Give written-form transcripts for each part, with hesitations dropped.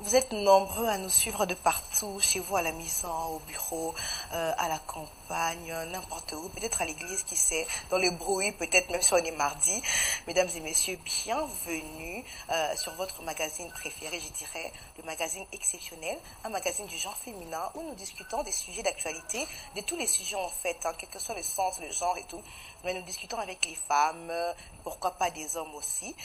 Vous êtes nombreux à nous suivre de partout, chez vous à la maison, au bureau, à la campagne, n'importe où, peut-être à l'église, qui sait, dans le bruit, peut-être même si on est mardi. Mesdames et messieurs, bienvenue sur votre magazine préféré, je dirais, le magazine exceptionnel, un magazine du genre féminin où nous discutons des sujets d'actualité, de tous les sujets en fait, hein, quel que soit le sens, le genre et tout. Mais nous discutons avec les femmes, pourquoi pas des hommes aussi,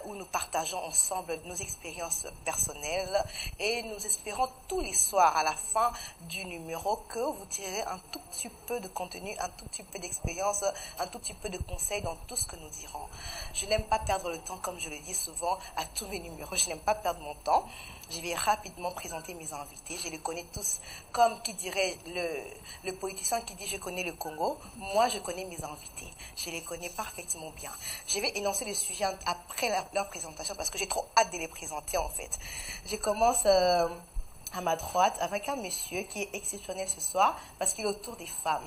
où nous partageons ensemble nos expériences personnelles et nous espérons tous les soirs à la fin du numéro que vous tirerez un tout petit peu de contenu, un tout petit peu d'expérience, un tout petit peu de conseils dans tout ce que nous dirons. Je n'aime pas perdre le temps, comme je le dis souvent à tous mes numéros, je n'aime pas perdre mon temps. Je vais rapidement présenter mes invités. Je les connais tous, comme qui dirait le politicien qui dit « je connais le Congo ». Moi, je connais mes invités. Je les connais parfaitement bien. Je vais énoncer le sujet après leur présentation parce que j'ai trop hâte de les présenter en fait. Je commence à ma droite avec un monsieur qui est exceptionnel ce soir parce qu'il est autour des femmes.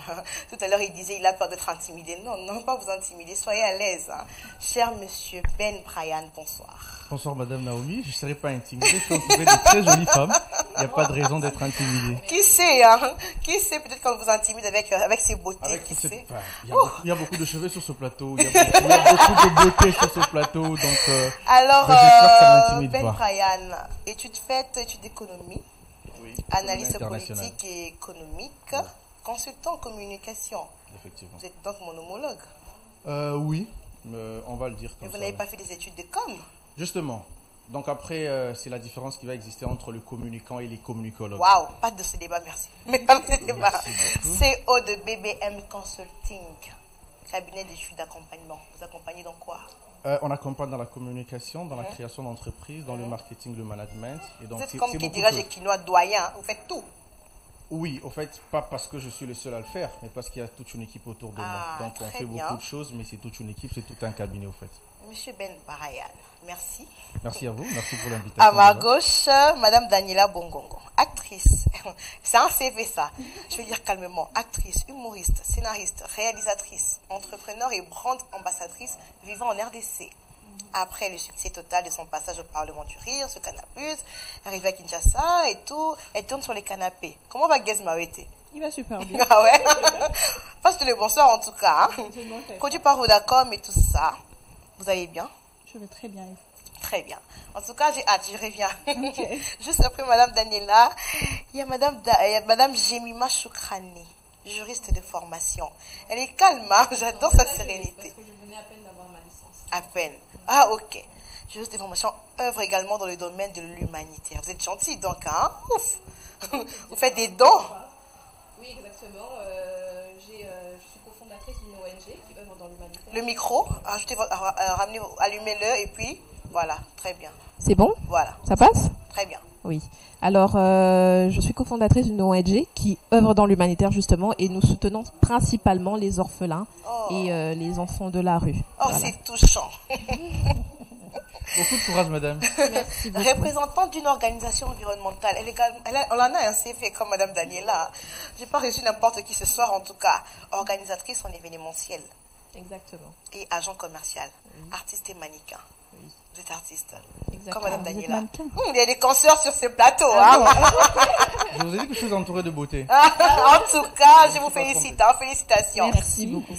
Tout à l'heure, il disait il a peur d'être intimidé. Non, non, pas vous intimider, soyez à l'aise. Hein. Cher monsieur Ben Brian, bonsoir. Bonsoir Madame Naomi, je ne serai pas intimidée, je suis entourée de très jolies femmes. Il n'y a pas de raison d'être intimidée. Qui sait, hein? Qui sait, peut-être qu'on vous intimide avec ses beautés, avec qui sait. Il y a beaucoup de cheveux sur ce plateau, il y a beaucoup de beauté sur ce plateau, donc alors, j'espère que ça m'intimide Ben pas. Brian, études faites, études d'économie, Oui, analyste international. politique et économique, consultant en communication. Effectivement. Vous êtes donc mon homologue. Oui, on va le dire Mais comme vous ça. n'avez pas fait des études de com. Justement, donc après, c'est la différence qui va exister entre le communicant et les communicologues. Waouh, pas de ce débat, merci. Mais pas de ce débat. Merci beaucoup. CEO de BBM Consulting, cabinet d'études d'accompagnement. Vous accompagnez dans quoi? On accompagne dans la communication, dans la création d'entreprises, dans le marketing, le management. Et donc, Vous êtes c'est comme qui beaucoup dirait de- chez Quinoa doyen, vous faites tout. Oui, au fait, pas parce que je suis le seul à le faire, mais parce qu'il y a toute une équipe autour de Ah, moi. Donc on très fait bien. beaucoup de choses, mais c'est toute une équipe, c'est tout un cabinet au fait. Monsieur Ben Brian, merci. Merci à vous, merci pour l'invitation. À ma déjà. gauche, Madame Daniela Bongongo, actrice. C'est un CV ça. Je vais dire calmement. Actrice, humoriste, scénariste, réalisatrice, entrepreneur et brand ambassadrice vivant en RDC. Après le succès total de son passage au Parlement du Rire, ce Canapus, arrivée à Kinshasa et tout, elle tourne sur les canapés. Comment va Guez Mawete? Il va super bien. Ah ouais? Passe le bonsoir en tout cas. Hein. Produit par Vodacom et tout ça. Vous allez bien? Je vais très bien. Très bien. En tout cas, j'ai hâte, je reviens. Ok. Juste après Madame Daniela, il y a Madame Jemima Choukrani, juriste de formation. Elle est calme, hein, j'adore sa sérénité. Je venais à peine d'avoir ma licence. À peine. Ah, ok. Juriste de formation, œuvre également dans le domaine de l'humanitaire. Vous êtes gentil donc, hein? Ouf. Vous faites des dons. Oui, exactement. Je suis cofondatrice d'une ONG qui œuvre dans l'humanitaire. Le micro, allumez-le et puis, voilà, très bien. C'est bon? Voilà, Ça passe? très bien. Oui. Alors, je suis cofondatrice d'une ONG qui œuvre dans l'humanitaire justement et nous soutenons principalement les orphelins Oh, et les enfants de la rue. oh Voilà. c'est touchant. Beaucoup de courage, madame. Merci beaucoup. Représentante d'une organisation environnementale. On en a un CV comme Madame Daniela. Je n'ai pas reçu n'importe qui ce soir, en tout cas. Organisatrice en événementiel Exactement. et agent commercial. Artiste et mannequin. Vous êtes artiste. Exactement. Comme Madame Vous êtes Daniela. mannequin. Il y a des concerts sur ce plateau. Ah Hein. Je vous ai dit que je suis entouré de beauté. En tout cas, je vous félicite. Hein. Félicitations. Merci beaucoup.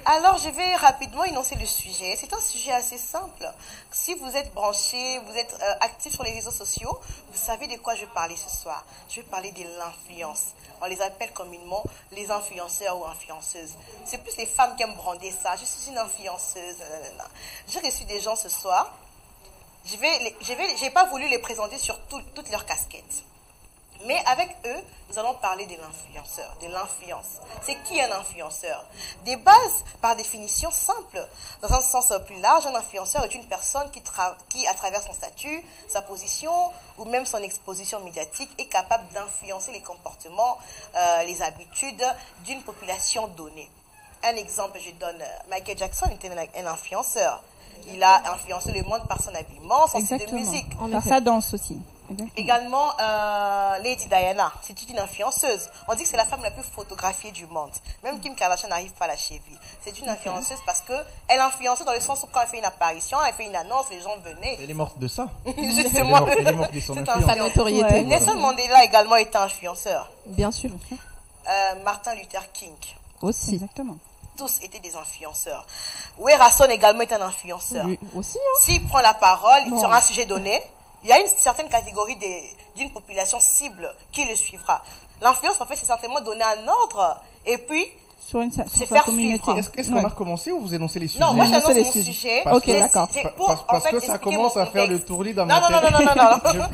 Alors, je vais rapidement énoncer le sujet. C'est un sujet assez simple. Si vous êtes branché, vous êtes actif sur les réseaux sociaux, vous savez de quoi je vais parler ce soir. Je vais parler de l'influence. On les appelle communément les influenceurs ou influenceuses. C'est plus les femmes qui aiment brander ça. Je suis une influenceuse. J'ai reçu des gens ce soir. J'ai pas voulu les présenter sur toutes leurs casquettes. Mais avec eux, nous allons parler de l'influenceur, de l'influence. C'est qui un influenceur? Des bases, par définition simple. Dans un sens plus large, un influenceur est une personne qui, à travers son statut, sa position ou même son exposition médiatique, est capable d'influencer les comportements, les habitudes d'une population donnée. Un exemple, je donne, Michael Jackson était un influenceur. Il a influencé le monde par son habillement, son style de musique. En Par effet. sa danse aussi. Également, Lady Diana, c'est une influenceuse. On dit que c'est la femme la plus photographiée du monde. Même Kim Kardashian n'arrive pas à la cheville. C'est une influenceuse parce qu'elle influençait dans le sens où quand elle fait une apparition, elle fait une annonce, les gens venaient. Elle est morte de ça. Justement, Elle est morte de son c'est influence. Sa notoriété. Ouais. Nelson Mandela également était influenceur. Bien sûr. Martin Luther King, Aussi. Exactement. tous étaient des influenceurs. Werason également est un influenceur. Lui aussi, hein. S'il prend la parole, Bon. sur un sujet donné, il y a une certaine catégorie d'une population cible qui le suivra. L'influence, en fait, c'est simplement donner un ordre et puis Sur C'est sa faire communauté. suivre. Est-ce qu'on Ouais. a recommencé ou vous énoncez les sujets? non, moi Énoncer j'annonce les mon sujets. sujet. Parce Ok, que- d'accord. C'est pour, Parce en fait, que ça expliquer commence mon à faire le contexte. tournis dans Non, ma non, tête. non, non, non, non.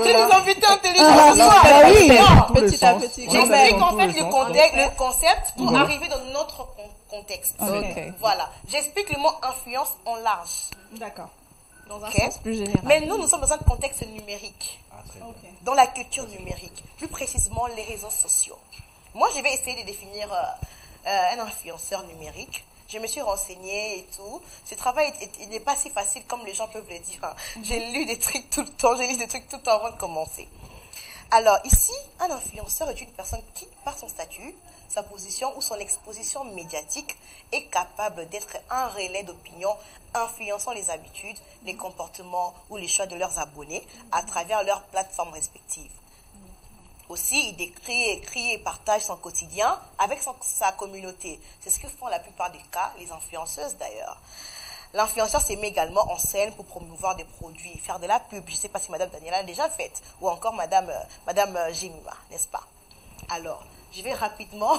J'ai des invités intelligents ce là, soir. là, oui. Non, tous les Petit à sens. petit. On a j'explique dans en tous fait les le sens. contexte, le concept pour Mhm. arriver dans notre contexte. Ok. Voilà. J'explique le mot influence en large. D'accord. Dans un Ok. sens plus général. Mais nous sommes dans un contexte numérique. Ah, très bien. Dans la culture numérique, plus précisément les réseaux sociaux. Moi, je vais essayer de définir un influenceur numérique. Je me suis renseignée et tout. Ce travail il n'est pas si facile comme les gens peuvent le dire. J'ai lu des trucs tout le temps, j'ai lu des trucs tout le temps avant de commencer. Alors ici, un influenceur est une personne qui, par son statut, sa position ou son exposition médiatique, est capable d'être un relais d'opinion influençant les habitudes, les comportements ou les choix de leurs abonnés à travers leurs plateformes respectives. Aussi, il décrit, écrit et partage son quotidien avec sa communauté. C'est ce que font la plupart des cas, les influenceuses d'ailleurs. L'influenceur se met également en scène pour promouvoir des produits, faire de la pub. Je ne sais pas si Madame Daniela l'a déjà faite, ou encore Madame Jemima, n'est-ce pas? Alors, je vais rapidement...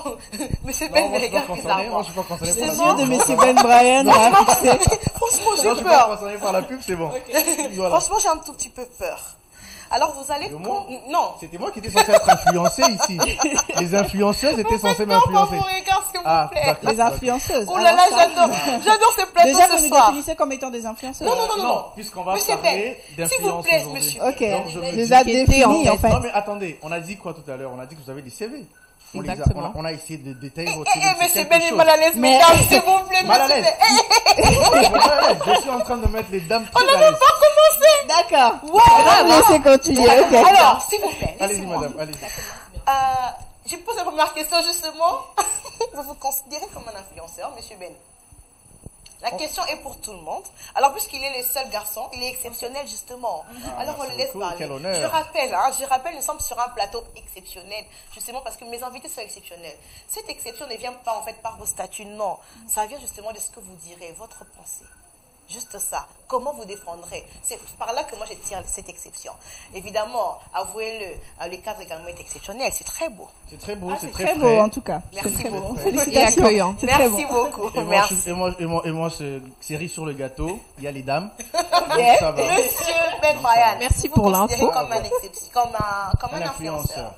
Monsieur Ben Non, moi me je suis pas regarde concerné. bizarrement. Moi je suis pas concerné par Les la yeux de pub. Monsieur Ben Brian a fixé. Franchement, Non, je j'ai suis pas peur. concerné par la pub, c'est bon. Voilà. Franchement, j'ai un tout petit peu peur. Alors, vous allez... Et moi Non. C'était moi qui étais censé être influencé ici. Les influenceuses étaient censées Non, pas m'influencer. mon regard, s'il vous Ah, plaît. d'accord. Les influenceuses. Oh là là, Alors ça- j'adore ce plateau Déjà, ce vous nous soir. définissez comme étant des influenceurs. Non, non, non, non, non. Puisqu'on va Monsieur parler Ben, s'il vous d'influence plaît, aujourd'hui. monsieur. Ok. Donc, je me Les dis- a Étiqueté, définis, en en fait. Non mais attendez, on a dit quoi tout à l'heure? On a dit que vous avez des CV. Exactement. On a essayé de détailler votre Eh, CV. c'est monsieur quelque Ben est chose. mal à l'aise, Mais- mesdames, s'il vous plaît, Mal à monsieur l'aise. Ben. Mal à l'aise. Je suis en train de mettre les dames très On n'a à même l'aise. pas commencé. D'accord. Wow. On va laisser continuer. Ok. Alors, s'il vous plaît, Allez-y laissez-moi. madame, allez-y. Je pose la première question, justement. Vous vous considérez comme un influenceur, monsieur Ben? La question est pour tout le monde. Alors, puisqu'il est le seul garçon, il est exceptionnel, justement. Alors, on le merci laisse beaucoup, parler. quel honneur. Je rappelle, nous sommes sur un plateau exceptionnel, justement parce que mes invités sont exceptionnels. Cette exception ne vient pas, en fait, par vos statuts, non. Ça vient justement de ce que vous direz, votre pensée. Juste ça. Comment vous défendrez? C'est par là que moi je tire cette exception. Évidemment, avouez-le, le cadre également est exceptionnel. C'est très beau. C'est très beau, Ah, c'est c'est très très frais. beau en tout cas. Merci C'est très beau. beaucoup. Félicitations. Et accueillant. C'est très Merci bon. beaucoup. Et moi, Merci. cerise sur le gâteau, il y a les dames. Yes. Ça va. Monsieur Ben Brian. Merci vous pour considérez l'info. Comme un exception, comme un Un influenceur.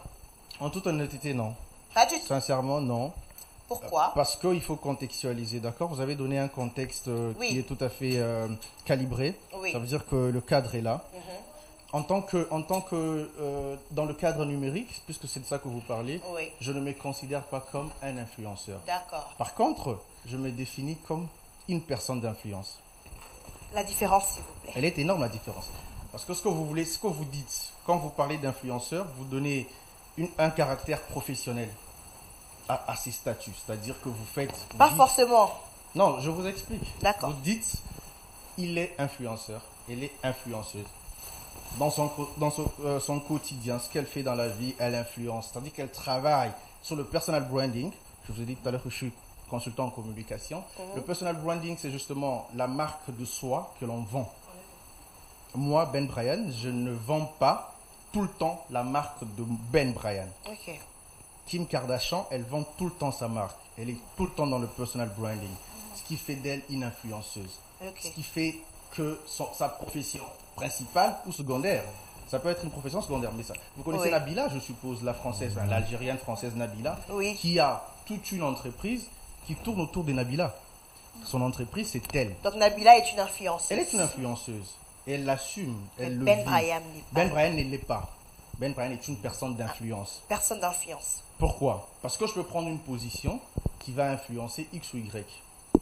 En toute honnêteté, non. Pas du tout. Sincèrement, non. Pourquoi? Parce qu'il faut contextualiser, d'accord? Vous avez donné un contexte Oui. qui est tout à fait calibré. Oui. Ça veut dire que le cadre est là. Mhm. En tant que dans le cadre numérique, puisque c'est de ça que vous parlez, Oui. je ne me considère pas comme un influenceur. D'accord. Par contre, je me définis comme une personne d'influence. La différence, s'il vous plaît. Elle est énorme la différence. Parce que ce que vous dites, quand vous parlez d'influenceur, vous donnez un caractère professionnel à ces statuts. C'est-à-dire que vous faites... vous Pas dites- forcément. Non, je vous explique. D'accord. Vous dites, il est influenceur, elle est influenceuse. Dans son quotidien, ce qu'elle fait dans la vie, elle influence. C'est-à-dire qu'elle travaille sur le personal branding. Je vous ai dit tout à l'heure que je suis consultant en communication. Le personal branding, c'est justement la marque de soi que l'on vend. Moi, Ben Brian, je ne vends pas tout le temps la marque de Ben Brian. Ok. Kim Kardashian, elle vend tout le temps sa marque. Elle est tout le temps dans le personal branding. Ce qui fait d'elle une influenceuse. Ok. Ce qui fait que sa profession principale ou secondaire, ça peut être une profession secondaire, mais ça. Vous connaissez Oui. Nabila, je suppose, la française, enfin, l'algérienne française Nabila, Oui. qui a toute une entreprise qui tourne autour de Nabila. Son entreprise, c'est elle. Donc Nabila est une influenceuse. Elle est une influenceuse. Elle l'assume. Elle le Ben vit. Brian n'est pas. Ben Brian ne l'est pas. Ben Brian est une personne d'influence. Personne d'influence. Pourquoi? Parce que je peux prendre une position qui va influencer X ou Y.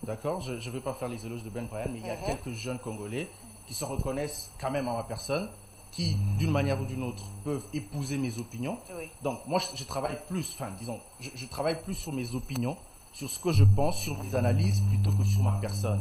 D'accord? Je ne vais pas faire les éloges de Ben Brian, mais il y a quelques jeunes Congolais qui se reconnaissent quand même en ma personne qui, d'une manière ou d'une autre, peuvent épouser mes opinions. Oui. Donc, moi, je travaille plus, enfin, disons, je travaille plus sur mes opinions, sur ce que je pense, sur mes analyses, plutôt que sur ma personne.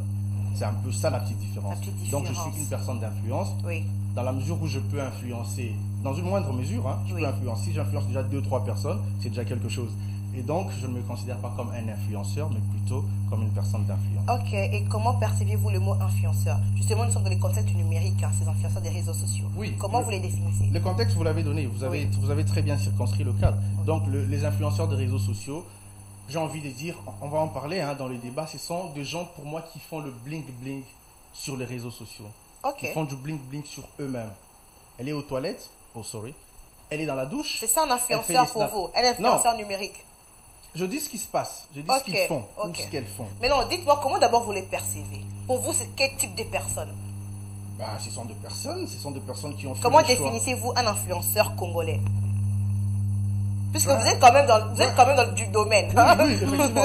C'est un peu ça la petite différence. Donc, je suis une personne d'influence. Oui. Dans la mesure où je peux influencer, dans une moindre mesure, hein, je peux influencer. Si j'influence déjà 2-3 personnes, c'est déjà quelque chose. Et donc, je ne me considère pas comme un influenceur, mais plutôt comme une personne d'influence. Ok, et comment percevez-vous le mot influenceur? Justement, nous sommes dans les contextes du numérique, hein, ces influenceurs des réseaux sociaux. Oui. Comment vous les définissez? Le contexte, vous l'avez donné, vous avez très bien circonscrit le cadre. Donc, les influenceurs des réseaux sociaux, j'ai envie de dire, on va en parler dans les débats, ce sont des gens pour moi qui font le bling-bling sur les réseaux sociaux. Ok. Ils font du bling-bling sur eux-mêmes. Elle est aux toilettes, elle est dans la douche. C'est ça un influenceur pour vous, un influenceur numérique? Je dis ce qui se passe, je dis ce qu'ils font ou ce qu'elles font. Mais non, dites-moi comment d'abord vous les percevez. Pour vous, c'est quel type de personnes? Ce sont des personnes qui ont fait Comment le choix. définissez-vous un influenceur congolais? Puisque vous êtes quand même dans du domaine. Oui,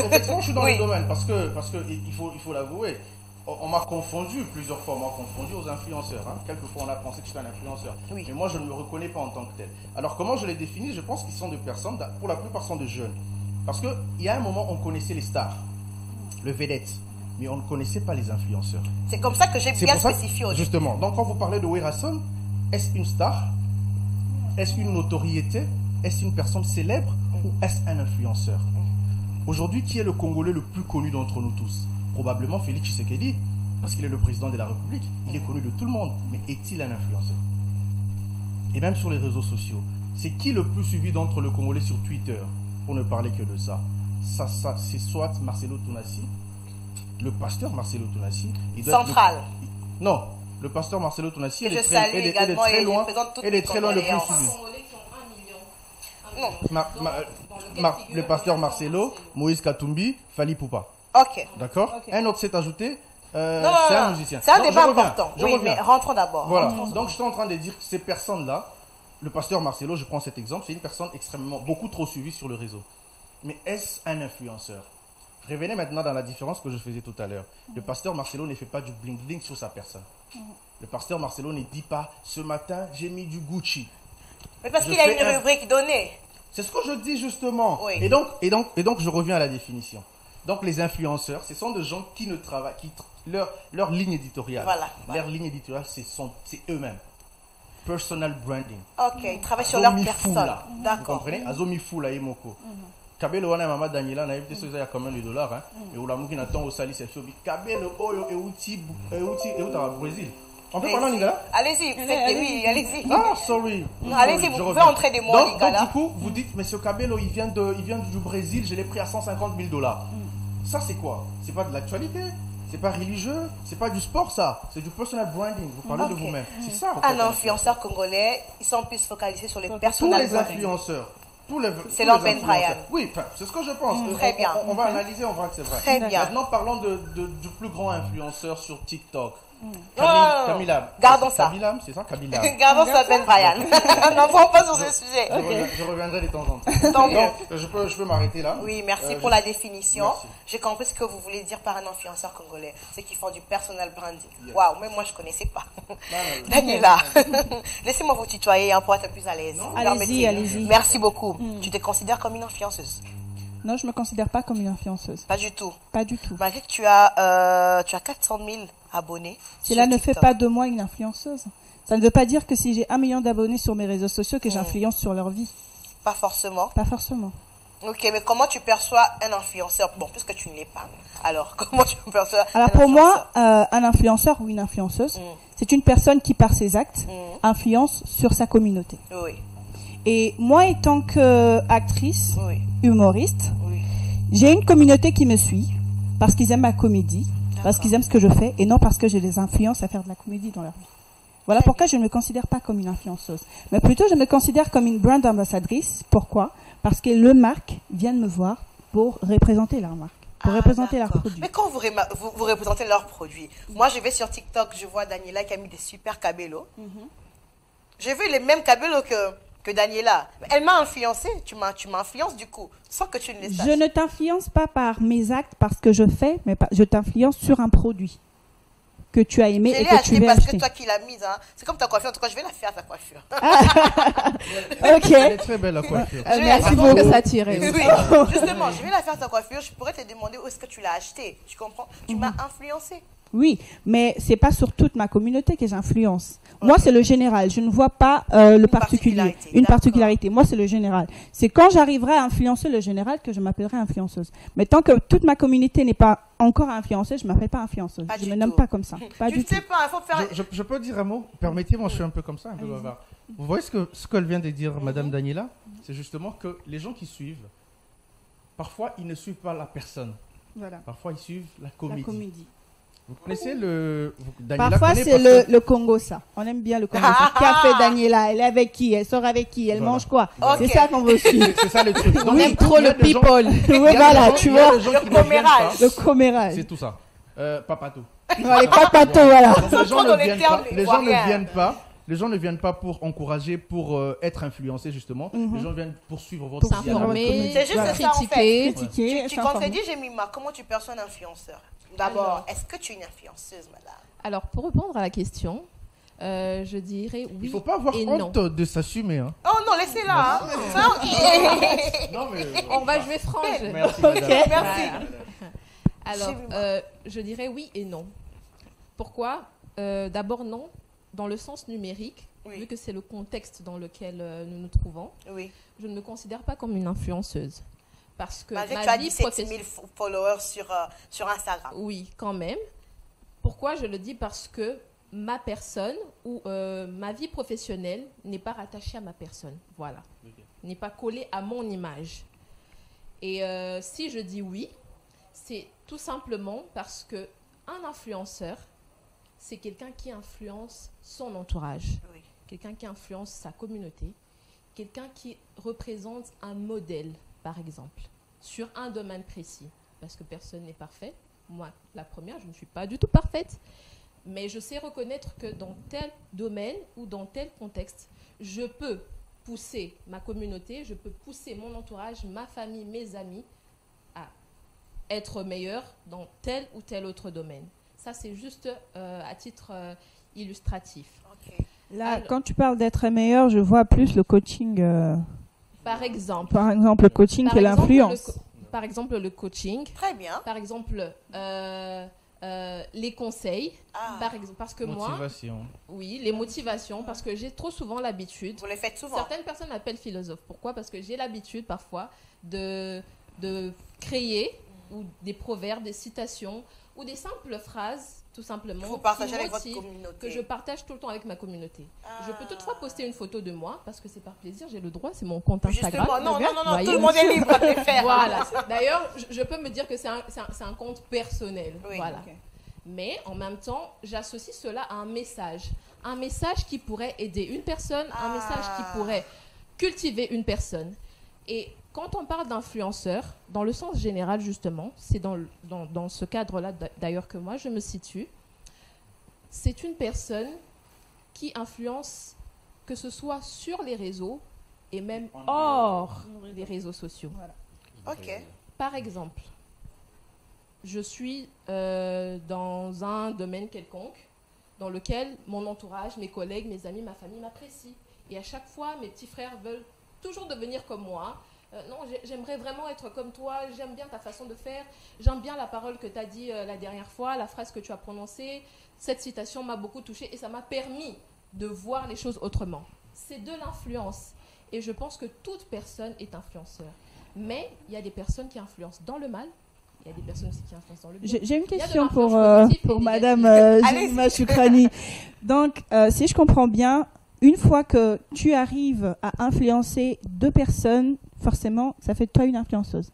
effectivement, je suis dans le domaine parce que il faut l'avouer. On m'a confondu plusieurs fois, aux influenceurs. Quelquefois, on a pensé que j'étais un influenceur. Oui. Mais moi, je ne me reconnais pas en tant que tel. Alors, comment je les définis? Je pense qu'ils sont des personnes, pour la plupart, sont des jeunes. Parce qu'il y a un moment, on connaissait les stars, le vedette, mais on ne connaissait pas les influenceurs. C'est comme ça que j'ai bien spécifié aujourd'hui. Justement. Donc, quand vous parlez de Werason, est-ce une star? Est-ce une notoriété? Est-ce une personne célèbre? Ou est-ce un influenceur? Aujourd'hui, qui est le Congolais le plus connu d'entre nous tous? Probablement Félix Tshisekedi, parce qu'il est le président de la République. Il est connu de tout le monde. Mais est-il un influenceur? Et même sur les réseaux sociaux, c'est qui le plus suivi d'entre le Congolais sur Twitter? Pour ne parler que de ça. C'est soit Marcelo Tounassi, le pasteur Marcelo Tounassi. Central. Non, le pasteur Marcelo Tounassi, il est très loin le plus suivi. Le pasteur Marcelo, Moïse Katumbi, Fali Poupa. Ok. D'accord. Un autre s'est ajouté. C'est un musicien. C'est un débat important. Oui, mais rentrons d'abord. Voilà. Donc, je suis en train de dire que ces personnes-là, le pasteur Marcelo, je prends cet exemple, c'est une personne beaucoup trop suivie sur le réseau. Mais est-ce un influenceur? Revenez maintenant dans la différence que je faisais tout à l'heure. Le pasteur Marcelo ne fait pas du bling-bling sur sa personne. Le pasteur Marcelo ne dit pas « Ce matin, j'ai mis du Gucci ». Mais parce qu'il a une rubrique donnée. C'est ce que je dis justement. Oui. Et donc, je reviens à la définition. Donc, les influenceurs, ce sont des gens qui ne travaillent, leur ligne éditoriale. Leur ligne éditoriale, c'est eux-mêmes. Personal branding. Ok, ils travaillent sur leur personne. D'accord. Vous comprenez? Azomi Fula et Moko. Kabelo wana mama Daniela na évité ça il y a combien de dollars et où la mouki n'attend au sali c'est fiobi. Kabelo oyo et outi au Brésil. On peut parler en lingala? Allez-y, oui, allez-y. Ah, sorry. Allez-y, vous pouvez entrer des mots en lingala. Donc, du coup, vous dites, mais ce Kabelo, il vient du Brésil, je l'ai pris à 150 000 $. Ça, c'est quoi? C'est pas de l'actualité, c'est pas religieux, c'est pas du sport, ça. C'est du personal branding. Vous parlez de vous-même. C'est ça. Un influenceur congolais, ils sont plus focalisés sur les personnes. Tous les influenceurs. C'est l'homme Ben Brian. Oui, c'est ce que je pense. Très bien. On va analyser, on verra que c'est vrai. Très bien. Maintenant, parlons du plus grand influenceur sur TikTok. Kamila. Gardons ça. Kamila, c'est ça, Kamila. Gardons ça, Ben Brian. N'entrons pas sur ce sujet. Je reviendrai de temps en temps. Tant mieux. Donc, je peux m'arrêter là. Oui, merci pour la définition. Merci. J'ai compris ce que vous voulez dire par un influenceur congolais. C'est qu'ils font du personal branding. Waouh, même moi je ne connaissais pas. Daniela, laissez-moi vous tutoyer pour être plus à l'aise. Allez-y. Merci beaucoup. Tu te considères comme une influenceuse? Non, je ne me considère pas comme une influenceuse. Pas du tout. Pas du tout. Malgré que tu as 400 000 abonnés. Cela ne fait pas de moi une influenceuse. Ça ne veut pas dire que si j'ai 1 million d'abonnés sur mes réseaux sociaux, que j'influence sur leur vie. Pas forcément. Pas forcément. Ok, mais comment tu perçois un influenceur? Bon, puisque tu ne l'es pas. Alors, comment tu perçois Alors, pour moi, un influenceur ou une influenceuse, c'est une personne qui, par ses actes, influence sur sa communauté. Oui. Et moi, étant qu'actrice, humoriste, Oui. j'ai une communauté qui me suit parce qu'ils aiment ma comédie, parce qu'ils aiment ce que je fais, et non parce que je les influence à faire de la comédie dans leur vie. Voilà pourquoi je ne me considère pas comme une influenceuse. Mais plutôt, je me considère comme une brand ambassadrice. Pourquoi? Parce que le marque vient de me voir pour représenter leur marque, pour représenter leurs produits. Mais quand vous représentez leurs produits, moi je vais sur TikTok, je vois Daniela qui a mis des super cabellos. J'ai vu les mêmes cabellos que Daniela. Elle m'a influencée, tu m'influences du coup, sans que tu ne les saches. Je ne t'influence pas par mes actes, parce que je fais, mais je t'influence sur un produit que tu as aimé Je et l'ai que tu acheté veux parce acheter. que toi qui l'as mise. Hein. C'est comme ta coiffure. En tout cas, je vais la faire, ta coiffure. Ok. Elle est très belle la coiffure. Je vais merci la faire. Beaucoup. beaucoup. Que ça tirait. Oui, justement, je vais la faire ta coiffure. Je pourrais te demander où est-ce que tu l'as acheté. Tu comprends? Tu m'as influencé. Oui, mais c'est pas sur toute ma communauté que j'influence. Moi, c'est le général. Je ne vois pas le particulier. particularité, Une d'accord. particularité. Moi, c'est le général. C'est quand j'arriverai à influencer le général que je m'appellerai influenceuse. Mais tant que toute ma communauté n'est pas encore influencée, je m'appelle pas influenceuse. Pas Je du me nomme tout. pas comme ça. Pas Tu du tout. sais pas, il faut faire. Je peux dire un mot? Permettez-moi, je suis un peu comme ça, un peu bavard. Vous voyez ce qu'elle vient de dire, Madame Daniela? C'est justement que les gens qui suivent, parfois, ils ne suivent pas la personne. Voilà. Parfois, ils suivent la La comédie. comédie. Vous connaissez Daniela Parfois, connaît c'est parce que- le Congo, ça. On aime bien le Congo. Ça. Qu'a fait Daniela? Elle est avec qui? Elle sort avec qui? Elle Voilà. mange quoi? Ok. C'est ça qu'on veut suivre. C'est ça le truc. Donc, On aime trop il y a le des gens- people. il y a Oui, des voilà, gens- tu il y a vois. des gens Le qui ne viennent commérage. pas. Le commérage. C'est tout ça. Papato. Non, les papatos, voilà. Donc, les gens trop dans ne les viennent termes pas. Les gens ne ivoiriens. viennent pas. Les gens ne viennent pas pour encourager, pour être influencés justement. Mhm. Les gens viennent pour suivre votre Pour dialogue. S'informer, C'est juste Voilà. ça, en fait. critiquer. Critiquer, Tu s'informer. dit, Jemima, comment tu perçois un influenceur? D'abord, Alors. est-ce que tu es une influenceuse, madame? Alors, pour répondre à la question, je dirais oui Il ne faut pas avoir et honte non. de s'assumer. Hein. Oh non, laissez-la. Hein. Non, mais... On va jouer franche. Merci, madame. Merci. Voilà. Alors, J'ai vu, je dirais oui et non. Pourquoi D'abord non, dans le sens numérique, Oui. vu que c'est le contexte dans lequel nous nous trouvons, Oui. je ne me considère pas comme une influenceuse. Parce que Malgré que tu ma as vie 17 000 professionnelle... followers sur Instagram. Oui, quand même. Pourquoi je le dis? Parce que ma personne ou ma vie professionnelle n'est pas rattachée à ma personne. Voilà. N'est pas collée à mon image. Et si je dis oui, c'est tout simplement parce que un influenceur, c'est quelqu'un qui influence son entourage, Oui. quelqu'un qui influence sa communauté, quelqu'un qui représente un modèle, par exemple, sur un domaine précis. Parce que personne n'est parfait. Moi, la première, je ne suis pas du tout parfaite. Mais je sais reconnaître que dans tel domaine ou dans tel contexte, je peux pousser ma communauté, je peux pousser mon entourage, ma famille, mes amis à être meilleurs dans tel ou tel autre domaine. Ça, c'est juste à titre illustratif. Ok. Là, Alors. quand tu parles d'être meilleur, je vois plus le coaching. Par exemple, Par exemple, le coaching que l'influence. par exemple, le coaching, Très bien. par exemple, les conseils, Ah, par exemple, parce que moi, Motivation. oui, les motivations, parce que j'ai trop souvent l'habitude. vous le faites souvent. Certaines personnes m'appellent philosophe. Pourquoi? Parce que j'ai l'habitude parfois de créer ou des proverbes, des citations ou des simples phrases, tout simplement, Vous partagez qui avec votre motivent, communauté. que je partage tout le temps avec ma communauté. Je peux toutefois poster une photo de moi parce que c'est par plaisir, j'ai le droit, c'est mon compte Instagram. Justement, non, non, non, non, Voyez. tout le monde est libre de le faire. Voilà. D'ailleurs, je peux me dire que c'est un compte personnel. Oui. Voilà. Ok. Mais en même temps, j'associe cela à un message. Un message qui pourrait aider une personne, un message qui pourrait cultiver une personne. Et quand on parle d'influenceur, dans le sens général justement, c'est dans ce cadre-là d'ailleurs que moi je me situe, c'est une personne qui influence, que ce soit sur les réseaux et même hors des réseaux sociaux. Ok. Par exemple, je suis dans un domaine quelconque dans lequel mon entourage, mes collègues, mes amis, ma famille m'apprécient. Et à chaque fois, mes petits frères veulent toujours devenir comme moi. Non, j'aimerais vraiment être comme toi, j'aime bien ta façon de faire, j'aime bien la parole que tu as dit la dernière fois, la phrase que tu as prononcée. Cette citation m'a beaucoup touchée et ça m'a permis de voir les choses autrement. C'est de l'influence. Et je pense que toute personne est influenceur. Mais il y a des personnes qui influencent dans le mal, il y a des personnes aussi qui influencent dans le bien. J'ai une Il y a de question pour, l'influence positive pour et Madame négative. Jemima Choukrani. Donc, si je comprends bien, une fois que tu arrives à influencer deux personnes, forcément, ça fait de toi une influenceuse.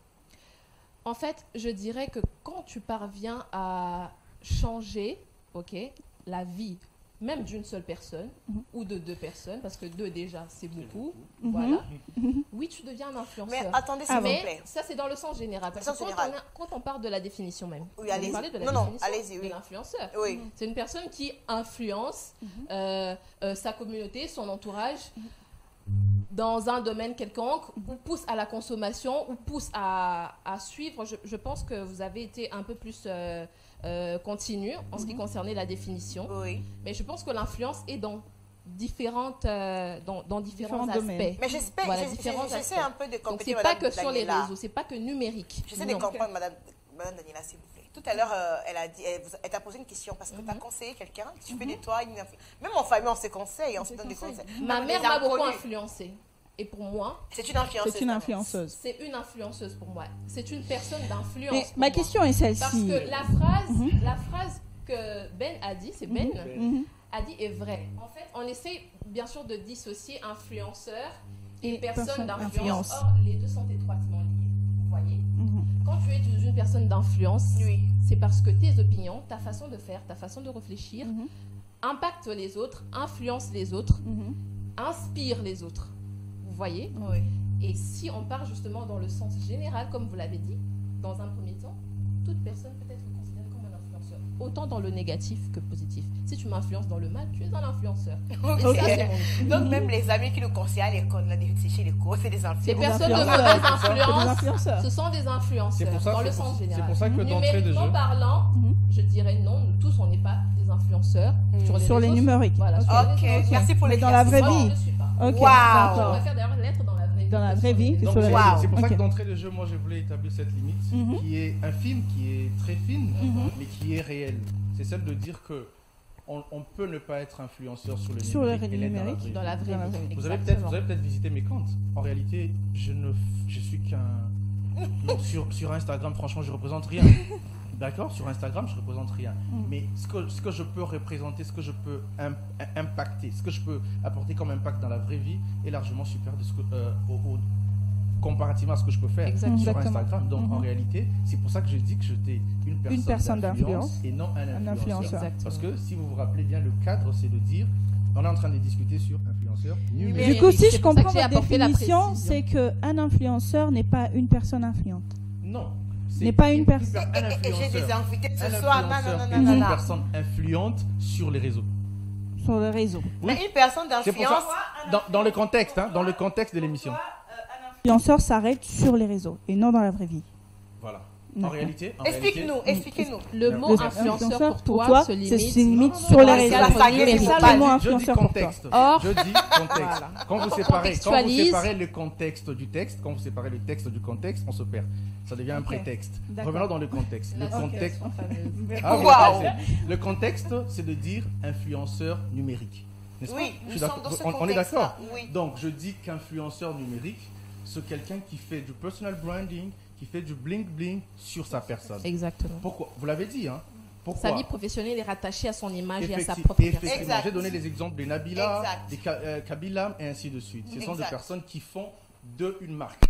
En fait, je dirais que quand tu parviens à changer, la vie, même d'une seule personne ou de deux personnes, parce que deux déjà c'est beaucoup, voilà. Oui, tu deviens un Mais influenceur. attendez, s'il vous Mais plaît. ça c'est dans le sens général. Parce Le sens que général. quand on parle de la définition même, Oui, on va allez-y. parler de la Non, non, définition allez-y, oui. de l'influenceur. Oui. C'est une personne qui influence sa communauté, son entourage, dans un domaine quelconque, ou pousse à la consommation, ou pousse à suivre. Je pense que vous avez été un peu plus continu en ce qui concernait la définition. Oui. Mais je pense que l'influence est dans différents aspects. domaines. Mais j'espère, Voilà, j'essaie différents un aspects. peu de Donc, compléter c'est pas Madame que sur les Daniela. réseaux, c'est pas que numérique. J'essaie de Non. comprendre Madame Daniela, s'il vous plaît. Tout à l'heure, elle t'a posé une question parce que tu as conseillé quelqu'un, tu fais de toi une influence. Même en famille, on se conseille, on se donne des conseils. Ma Même mère les m'a beaucoup inconnus. influencée. Et pour moi, C'est une influenceuse. C'est une influenceuse. c'est une influenceuse pour moi. C'est une personne d'influence. Mais pour ma moi. question est Parce celle-ci. que la phrase que Ben a dit, c'est Ben, a dit est vraie. En fait, on essaie bien sûr de dissocier influenceur et personne d'influence. Or, les deux sont étroitement liés. Vous voyez? Quand tu es une personne d'influence, Oui. c'est parce que tes opinions, ta façon de faire, ta façon de réfléchir, impactent les autres, influencent les autres, inspirent les autres. Vous voyez? Oui. Et si on part justement dans le sens général, comme vous l'avez dit, dans un premier temps, toute personne peut être considérée comme un influenceur, autant dans le négatif que positif. Si tu m'influences dans le mal, tu es un influenceur. Et Ok. ça, c'est mon Donc même les amis qui nous conseillent à l'école, là, chez les cours, c'est des Ces influenceurs. personnes de influenceurs. mauvaise Des influence, influenceurs. ce sont des C'est influenceurs pour ça dans que- le sens c'est général. pour ça que d'entrée de Numériquement jeu- parlant, je dirais non, nous tous on n'est pas des influenceurs Sur les réseaux. numériques. Voilà, sur Ok, les réseaux. merci pour Mais les dans la vraie Moi, vie. je ne suis pas. Ok, Waouh. Je d'accord. préfère d'ailleurs l'être dans la vraie vie. Dans la que vraie sur les vie que réseaux. sur les Wow. réseaux. C'est pour ça Ok. que d'entrée de jeu, moi, je voulais établir cette limite, qui est un film qui est très fine, mais qui est réel. C'est celle de dire que on peut ne pas être influenceur sur le Sur le numérique et l'être numérique. Dans la vraie Dans la vie. vraie vie. Vous avez Exactement. peut-être visité mes comptes. En réalité, je suis qu'un... Non, sur Instagram, franchement, je représente rien. D'accord? Sur Instagram, je représente rien. Mais ce que je peux représenter, ce que je peux impacter, ce que je peux apporter comme impact dans la vraie vie est largement supérieur de ce que, comparativement à ce que je peux faire Exactement. sur Exactement. Instagram. Donc, en réalité, c'est pour ça que je dis que j'étais une personne d'influence et non un influenceur. Exactement. Parce que si vous vous rappelez bien, le cadre, c'est de dire, on est en train de discuter sur influenceur numérique. Du coup, si C'est je pour ça comprends que j'ai votre apporté la définition, précision. c'est qu'un influenceur n'est pas une personne influente. Non. N'est pas une personne. Un Et j'ai des influenceur. invités ce Un soir. Non, influenceur non, est non, non, une non. personne influente sur les réseaux. Sur le réseau. Mais une personne C'est pour d'influence. ça, dans le contexte, dans le contexte de l'émission. L'influenceur s'arrête sur les réseaux et non dans la vraie vie. Voilà. En D'accord. réalité, Explique-nous. Le mot Le influenceur pour toi se limite. limite non, sur non, les non, réseaux. ça, ça y est, C'est c'est ça pas le mot dit. je dis influenceur pour toi. contexte. Or, Je dis contexte. Voilà. Quand vous On séparez contextualise. le contexte du texte, quand vous séparez le texte du contexte, on se perd. Ça devient un Ok. prétexte. D'accord. Revenons dans le contexte. Le La contexte. situation fameuse. Ah, vous Waouh. connaissez. Le contexte, c'est de dire influenceur numérique. N'est-ce Oui, pas? nous Je suis sommes d'accord. dans ce On est d'accord. contexte-là, oui. Donc, je dis qu'influenceur numérique, c'est quelqu'un qui fait du personal branding, qui fait du bling-bling sur sa personne. Exactement. Pourquoi? Vous l'avez dit, hein? Pourquoi? Sa vie professionnelle est rattachée à son image et à sa Effecti- propre effectivement, personne. Exact. j'ai donné les exemples de Nabila, Exact. de Kabila et ainsi de suite. Ce sont des Exact. personnes qui font d'eux une marque.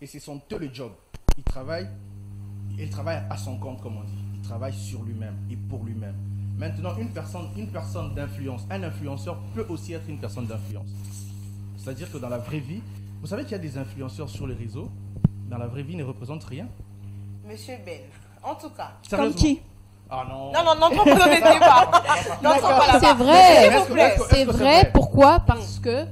Et ce sont eux le job. Il travaille à son compte, comme on dit. Il travaille sur lui-même et pour lui-même. Maintenant, une personne d'influence, un influenceur peut aussi être une personne d'influence. C'est-à-dire que dans la vraie vie, vous savez qu'il y a des influenceurs sur les réseaux, dans la vraie vie, ils ne représentent rien. Monsieur Ben, en tout cas. Comme Sérieusement. qui? Ah non. Non, n'entrons pas dans les débats. N'entrons pas là-bas. C'est vrai. S'il vous plaît. C'est vrai. Pourquoi? Parce que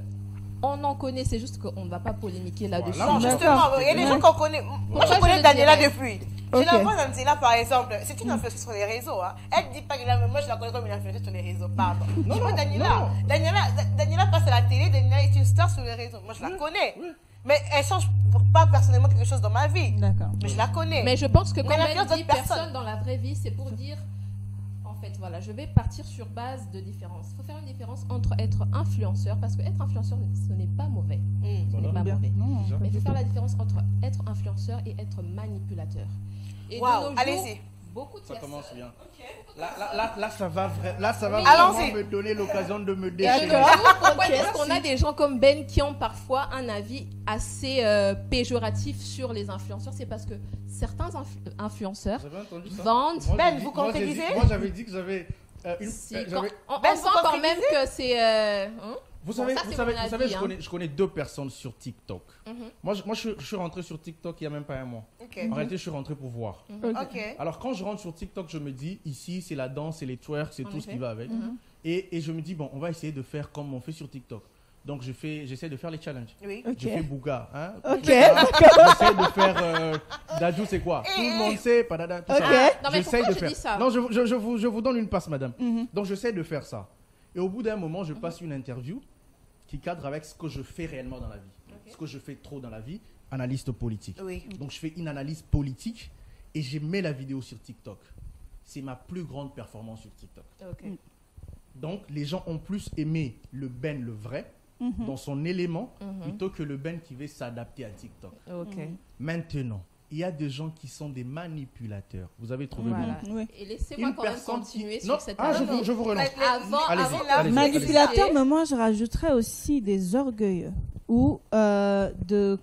on en connaît. C'est juste qu'on ne va pas polémiquer là-dessus. Voilà. Non, D'accord. justement, il y a des gens qu'on connaît. Moi, Pourquoi je connais je Daniela dirais depuis. Ok. Je la vois, Daniela, par exemple. C'est une influenceuse sur les réseaux. Hein. Elle dit pas qu'elle a, mais moi, je la connais comme une influenceuse sur les réseaux. Pardon. Non, Tu vois, non, Daniela. non. Daniela passe à la télé. Daniela est une star sur les réseaux. Moi, je la connais. oui. Mais elle change pas personnellement quelque chose dans ma vie. D'accord. Mais je la connais. Mais je pense que Mais quand la elle influence dit d'autres personnes. personne dans la vraie vie, c'est pour dire, en fait, voilà, je vais partir sur base de différence. Il faut faire une différence entre être influenceur, parce que être influenceur, ce n'est pas mauvais. Ce n'est pas Bien. mauvais. Non. Mais il faut faire la différence entre être influenceur et être manipulateur. Et Waouh, de nos jours, allez-y. beaucoup de Ça personnes... commence bien. Là, ça va, Oui. vraiment Allons-y. me donner l'occasion de me Et de déchirer. nos jours, pourquoi est-ce qu'on a des gens comme Ben qui ont parfois un avis assez péjoratif sur les influenceurs? C'est parce que certains influenceurs Vous avez entendu ça? vendent... Moi, Ben, j'ai dit- vous moi, j'ai dit- contredisez? Moi, j'avais dit que j'avais une. Si, j'avais- on Ben, sent vous quand même que c'est... Vous Bon, savez, ça, vous c'est savez, mon vous savez, avis, je connais deux personnes sur TikTok. Mhm. Moi, je suis rentré sur TikTok il n'y a même pas un mois. Ok. En réalité, je suis rentré pour voir. Ok. Alors, quand je rentre sur TikTok, je me dis, ici, c'est la danse, c'est les twerks, c'est En tout ce effet. qui va avec. Et je me dis, bon, on va essayer de faire comme on fait sur TikTok. Donc j'essaie de faire les challenges. Oui. Ok. Je fais Bouga. Hein, Ok, J'essaie de faire Dadju, c'est quoi? Tout le monde sait. Padada, tout Ok. ça. Non, mais J'essaie pourquoi de tu faire. dis ça? Non, je vous donne une passe, madame. Mhm. Donc j'essaie de faire ça. Et au bout d'un moment, je passe une interview qui cadre avec ce que je fais réellement dans la vie. Ce que je fais trop dans la vie, analyste politique. Oui. Donc je fais une analyse politique et je mets la vidéo sur TikTok. C'est ma plus grande performance sur TikTok. Ok. Donc les gens ont plus aimé le Ben le vrai dans son élément plutôt que le Ben qui veut s'adapter à TikTok. Ok. Maintenant, il y a des gens qui sont des manipulateurs. Vous avez trouvé Voilà. le mot. Oui. Et laissez-moi Une quand même personne continuer qui... sur Non, cette ah, analyse. je vous relance. Avant, Allez-y, avant allez-y. Manipulateur, mais moi je rajouterais aussi des orgueilleux ou de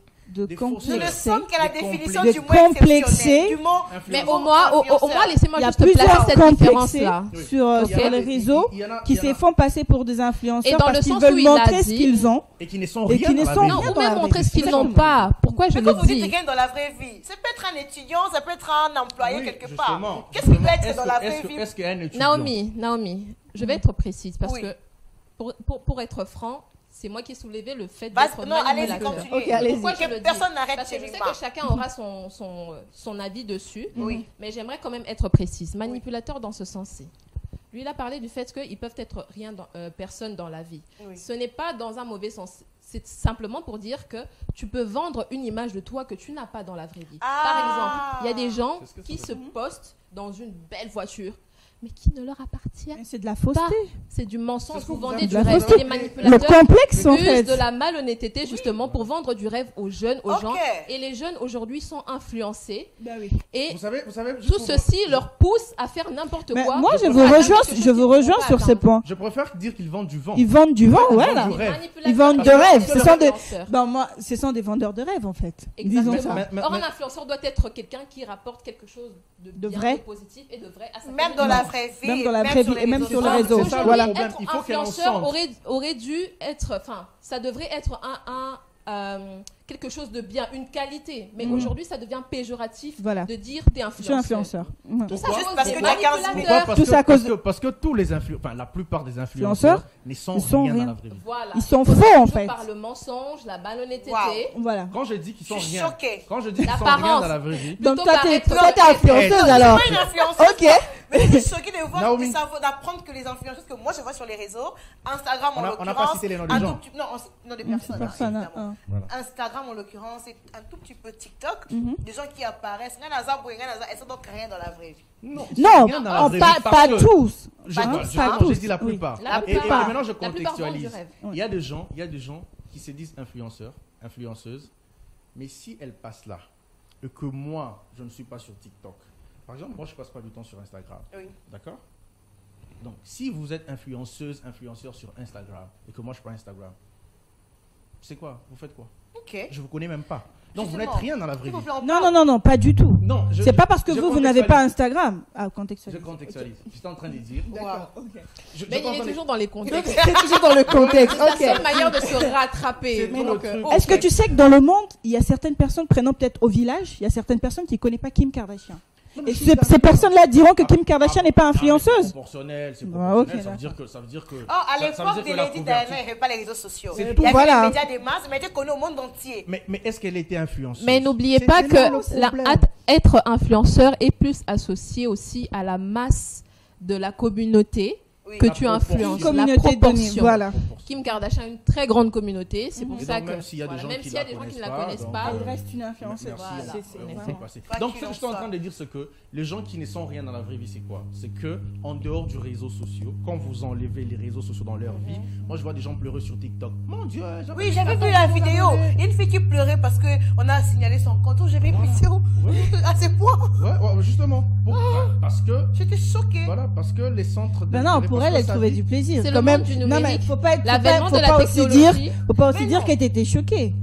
Des complexer. Nous ne sommes qu'à la Des définition complexés. du mot exceptionnel. Du mot Mais Influenceur. au moins, laissez-moi Il y a juste placer plusieurs cette complexés différence-là. Oui. sur Ok. les réseaux Il y en a- qui il y en se a- font passer pour des influenceurs Et dans parce le qu'ils sens veulent où il a montrer ce dit- qu'ils ont. Et qui ne sont Et rien qui ne dans la sont vie. Non, rien ou dans la même vraie montrer vie. ce qu'ils C'est n'ont exactement. pas. Pourquoi je Mais le quand vous dites dis? quelqu'un dans la vraie vie, ça peut être un étudiant, ça peut être un employé Oui, quelque justement. part. Qu'est-ce qui peut être dans la vraie Est-ce vie? est-ce qu'un étudiant... Naomi, je vais être précise parce Oui. que pour être franc, c'est moi qui ai soulevé le fait Vas- d'être non, allez-y, manipulateur. continuez. Ok, allez-y. Pourquoi je Que le dis? personne n'arrête Parce que je chez sais Rima. que chacun aura son avis dessus, Oui. mais j'aimerais quand même être précise. Manipulateur dans ce sens-ci. Lui, il a parlé du fait qu'ils peuvent être personne dans la vie. Oui. Ce n'est pas dans un mauvais sens. C'est simplement pour dire que tu peux vendre une image de toi que tu n'as pas dans la vraie vie. Ah. Par exemple, il y a des gens C'est ce que ça qui veut se dire. postent dans une belle voiture, mais qui ne leur appartient Mais c'est de la fausseté. c'est du mensonge. C'est ce Vous que vous vendez avez du dit. rêve. La fausseté. Les Le manipulateurs complexe en usent fait. de la malhonnêteté justement pour vendre du rêve aux jeunes, aux Ok. gens. Et les jeunes aujourd'hui sont influencés. Ben oui. Et Vous savez, juste tout pour- ceci leur pousse à faire n'importe Mais quoi. moi je je vous préfère rejoins, quelque chose je vous qu'ils rejoins pourront sur pas ces atteindre. points. Je préfère dire qu'ils vendent du vent. Ils vendent du vent, Ils voilà. vendent du rêve. Ils vendent de Parce que rêve. c'est Ce sont des, influenceurs. ben moi, ce sont des vendeurs de rêve en fait. Disons Exactement. ça. Mais- Or, un mais- influenceur doit être quelqu'un qui rapporte quelque chose de De bien, vrai. de positif et de vrai à sa Même communauté. dans la vraie vie. Même dans la vraie sur vie les et même réseaux sur les sociaux. réseaux. C'est ça, le Voilà. problème. Être Il faut qu'elle en influenceur sente. aurait dû être, enfin, ça devrait être quelque chose de bien, une qualité. Mais aujourd'hui, ça devient péjoratif Voilà. de dire t'es Je suis influenceur. influenceur. Ouais. Tout ça, Pourquoi juste Parce des que tu as 15 000. manipulateurs. Pourquoi Tout ça à cause parce que tous les influenceurs, enfin la plupart des Influenceurs, influenceurs ne sont ils sont rien dans rien. la vraie vie. Voilà. Ils sont Il faux, faut en toujours fait. Par le mensonge, la malhonnêteté. Wow. Voilà. Quand je dis qu'ils sont Je suis rien, choquée. quand je dis qu'ils sont rien L'apparence. dans la vraie vie, Donc Plutôt toi t'es qu'arrête- influenceuse alors. Je suis pas une influenceuse. Ok. Mais je suis choquée de voir, Naomi. d'apprendre que les influenceuses que moi je vois sur les réseaux, Instagram en On l'occurrence. n'a pas cité les noms des un gens. tout petit- non, des personnes. Personne, évidemment. hein. Voilà. Instagram en l'occurrence et un tout petit peu TikTok, Mhm. des gens qui apparaissent, elles sont donc rien dans la vraie vie. non, Non, rien dans la vraie pas vie, parce que- tous. Je Hein, j'ai pas tous. dit la Oui. plupart. La Et plupart. maintenant je La plupart vendent du contextualise. rêve. Il y a des gens qui se disent influenceurs, influenceuses, mais si elles passent là et que moi je ne suis pas sur TikTok, par exemple, moi je passe pas du temps sur Instagram, Oui. d'accord? Donc si vous êtes influenceuse, influenceur sur Instagram et que moi je prends Instagram, c'est quoi? Vous faites quoi? Ok. Je vous connais même pas. Donc vous n'êtes Justement. rien dans la vraie S'il vous vie. plaît, on Non, parle. non, pas du tout. Non, C'est pas parce que je vous n'avez pas contextualise. Instagram. Ah, Je contextualise. contextualise. J'étais en train de dire. Wow. Je Mais il est entends les- toujours dans les contextes. C'est toujours dans le contexte. C'est la Ok. seule manière de se rattraper. C'est Donc, trop le truc. Est-ce que tu sais que dans le monde, il y a certaines personnes, prenons peut-être au village, il y a certaines personnes qui ne connaissent pas Kim Kardashian. Non, mais Et je suis ces d'accord. personnes-là diront que Kim Kardashian n'est pas Ah, mais influenceuse. C'est proportionnel, c'est Ah, proportionnel. ok, ça veut dire que. Oh, à ça veut l'époque dire de que la Lady Diana, il couverture- n'y avait pas les réseaux sociaux. C'est Il tout. y avait Voilà. les médias des masses, mais elle était connue au monde entier. Mais est-ce qu'elle était influenceuse? Mais n'oubliez C'est pas là le que problème. être influenceur est plus associé aussi à la masse de la communauté Oui. que La tu proportion. influences. La Communauté donnée. proportion. Voilà. Kim Kardashian a une très grande communauté, c'est pour Et ça donc, que même s'il y a des voilà, gens même qui s'il y a la des gens qui ne connaissent la pas, connaissent donc, pas, Elle reste une influenceuse. Merci, Voilà. on C'est va vrai. passer. Quoi Donc, qu'il ce que en je suis en soit. train de dire, c'est que les gens qui ne sont rien dans la vraie vie, c'est quoi? C'est que en dehors du réseau social, quand vous enlevez les réseaux sociaux dans leur vie, moi je vois des gens pleurer sur TikTok. Mon Dieu, Oui, j'avais vu la vidéo. Il y a une fille qui pleurait parce qu'on a signalé son compte. Oh, j'avais pitié à ce point. Ouais, justement. Parce que, J'étais choquée. voilà, parce que les centres Ben non, pour elle, elle trouvait du plaisir. C'est Quand le même. monde du Non, mais numérique. faut pas être, l'avènement faut de la pas aussi dire, technologie. faut pas aussi Mais dire non. qu'elle était choquée.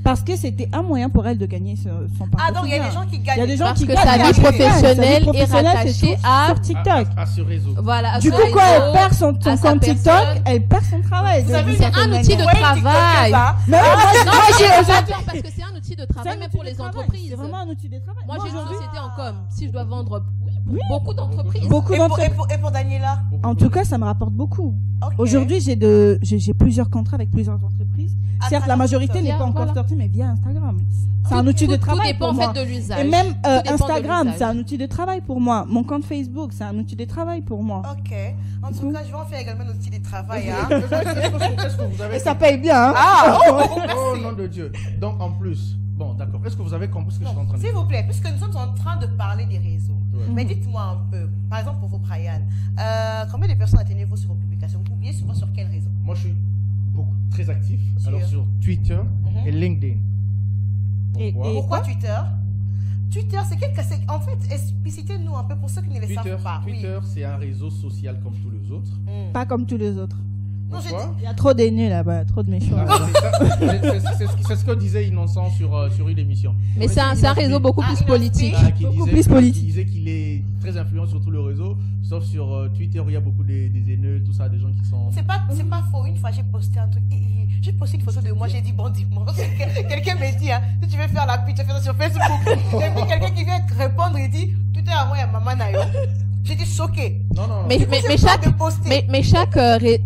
Parce que c'était un moyen pour elle de gagner son pain Ah, donc il y a des gens qui gagnent. Il y a des gens Parce qui que gagnent sa vie avec ça. professionnelle Sa vie est professionnelle, c'est rattachée tout à- sur TikTok. à ce réseau. Voilà, à Du ce coup, quand réseau, elle perd son à sa compte TikTok, personne. elle perd son travail. Vous avez d'une vu, c'est certaine un outil de manière. Ouais, travail. TikTokers, hein. Mais oui, moi, Non, moi, mais j'ai j'ai pas peur parce que c'est un outil de c'est travail, un mais outil pour de les travail. entreprises. C'est vraiment un outil de travail. Moi, j'ai une aujourd'hui, société en com. Si je dois vendre, oui, Oui. Beaucoup d'entreprises. Beaucoup d'entreprises. Et pour Daniela? En tout cas, ça me rapporte beaucoup. Ok. Aujourd'hui, j'ai plusieurs contrats avec plusieurs entreprises. À Certes, la travers majorité TikTok. n'est pas encore Voilà. sortie, mais via Instagram. C'est un outil de travail Tout pour dépend en moi. fait de l'usage. Et même Tout dépend de Instagram, l'usage. c'est un outil de travail pour moi. Mon compte Facebook, c'est un outil de travail pour moi. Ok. En tout cas, je vais en faire également un outil de travail. Hein. Est-ce que vous avez... Et ça paye bien, hein? Oh, nom de Dieu. Donc, en plus, bon, d'accord. Est-ce que vous avez compris ce que je suis en train de S'il dire? vous plaît, puisque nous sommes en train de parler des réseaux, Ouais. mais dites-moi un peu, par exemple pour vous, Brian, combien de personnes atteignez-vous sur vos publications? Vous publiez souvent sur quel réseau? Moi, je suis très actif. Sur- Alors, sur Twitter et LinkedIn. Et- Pourquoi? Pourquoi Twitter? Twitter, en fait, explicitez-nous un peu pour ceux qui ne le savent pas. Twitter, c'est un réseau social comme tous les autres. Oui. Pas comme tous les autres. Non, j'ai Pourquoi? Il y a trop d'ennemis là-bas, trop de méchants. Ah, c'est ce que disait Innocent sur une émission. Mais c'est un réseau beaucoup plus politique. Beaucoup plus politique. Qui disait qu'il est très influent sur tout le réseau, sauf sur Twitter où il y a beaucoup des haineux, tout ça, des gens qui sont... C'est pas faux. Une fois, j'ai posté un truc. J'ai posté une photo de moi. J'ai dit, bon dimanche. Quelqu'un m'a dit, hein, si tu veux faire la pute, tu fais ça sur Facebook. Et puis quelqu'un qui vient répondre, il dit, tout est à moi, il y a maman Nayo. J'étais choquée. Non. Mais chaque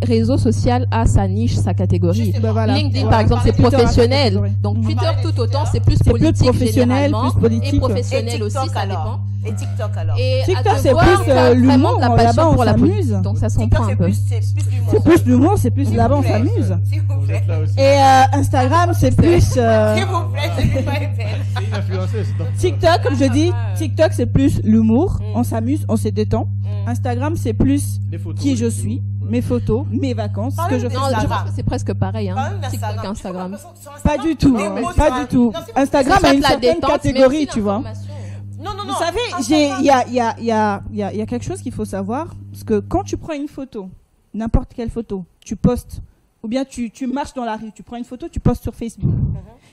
réseau social a sa niche, sa catégorie. Justement. Bah, voilà. LinkedIn, Ouais. par exemple, c'est Twitter a sa professionnel. catégorie. Donc On Twitter, parlait de tout Twitter. autant, c'est plus C'est plus politique professionnel, généralement, plus politique. et Et professionnel aussi, TikTok ça alors. dépend. Et TikTok alors. Et à TikTok, te c'est voir, plus, t'as l'humour, vraiment de la là-bas, passion on pour la s'amuse. politique. Donc ça se TikTok, comprend un peu. c'est plus l'humour. C'est plus l'humour, c'est plus S'il là-bas, vous on plaît. s'amuse. S'il vous Vous plaît. êtes là aussi. Et Instagram, c'est plus. S'il vous plaît, c'est pas belle. C'est une influenceuse. donc. TikTok, comme je dis, TikTok, c'est plus l'humour. Mm. On s'amuse, on se détend. Instagram, c'est plus Des photos, qui des je vidéos. suis, Ouais. mes photos, mes vacances, ce que Parlez je de fais. Non, je Instagram. pense que c'est presque pareil, hein. Parlons TikTok, d'Instagram. Instagram. Pas du tout, Des mots pas sur du tout. Non, c'est pas- Instagram C'est a pas une de la certaine détente, mais catégorie, aussi tu vois. l'information. Non. Vous savez, Instagram. il y a quelque chose qu'il faut savoir, parce que quand tu prends une photo, n'importe quelle photo, tu postes, ou bien tu marches dans la rue, tu prends une photo, tu postes sur Facebook.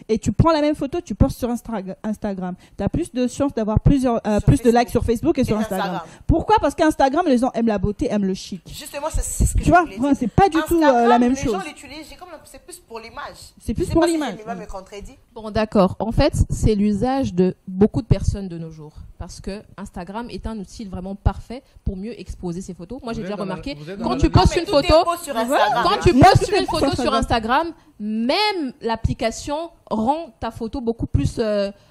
Et tu prends la même photo, tu postes sur Instagram. Tu as plus de chances d'avoir plus de Facebook. likes sur Facebook et sur Instagram. Pourquoi? Parce qu'Instagram, les gens aiment la beauté, aiment le chic. Justement, c'est ce que Tu vois, je voulais dire. c'est pas du tout Instagram, la même les chose. gens l'utilisent, c'est plus pour l'image. C'est plus Je sais pour pas si l'image. Jemima me contredit. Bon, d'accord. En fait, c'est l'usage de beaucoup de personnes de nos jours. Parce que Instagram est un outil vraiment parfait pour mieux exposer ses photos. Moi, j'ai Vous déjà êtes dans la- remarqué, vous êtes dans quand la tu logique. postes Mais une tout est photo, beau sur Instagram. quand tu Moi, postes tout est une sur photo sur Instagram. Instagram, même l'application rend ta photo beaucoup plus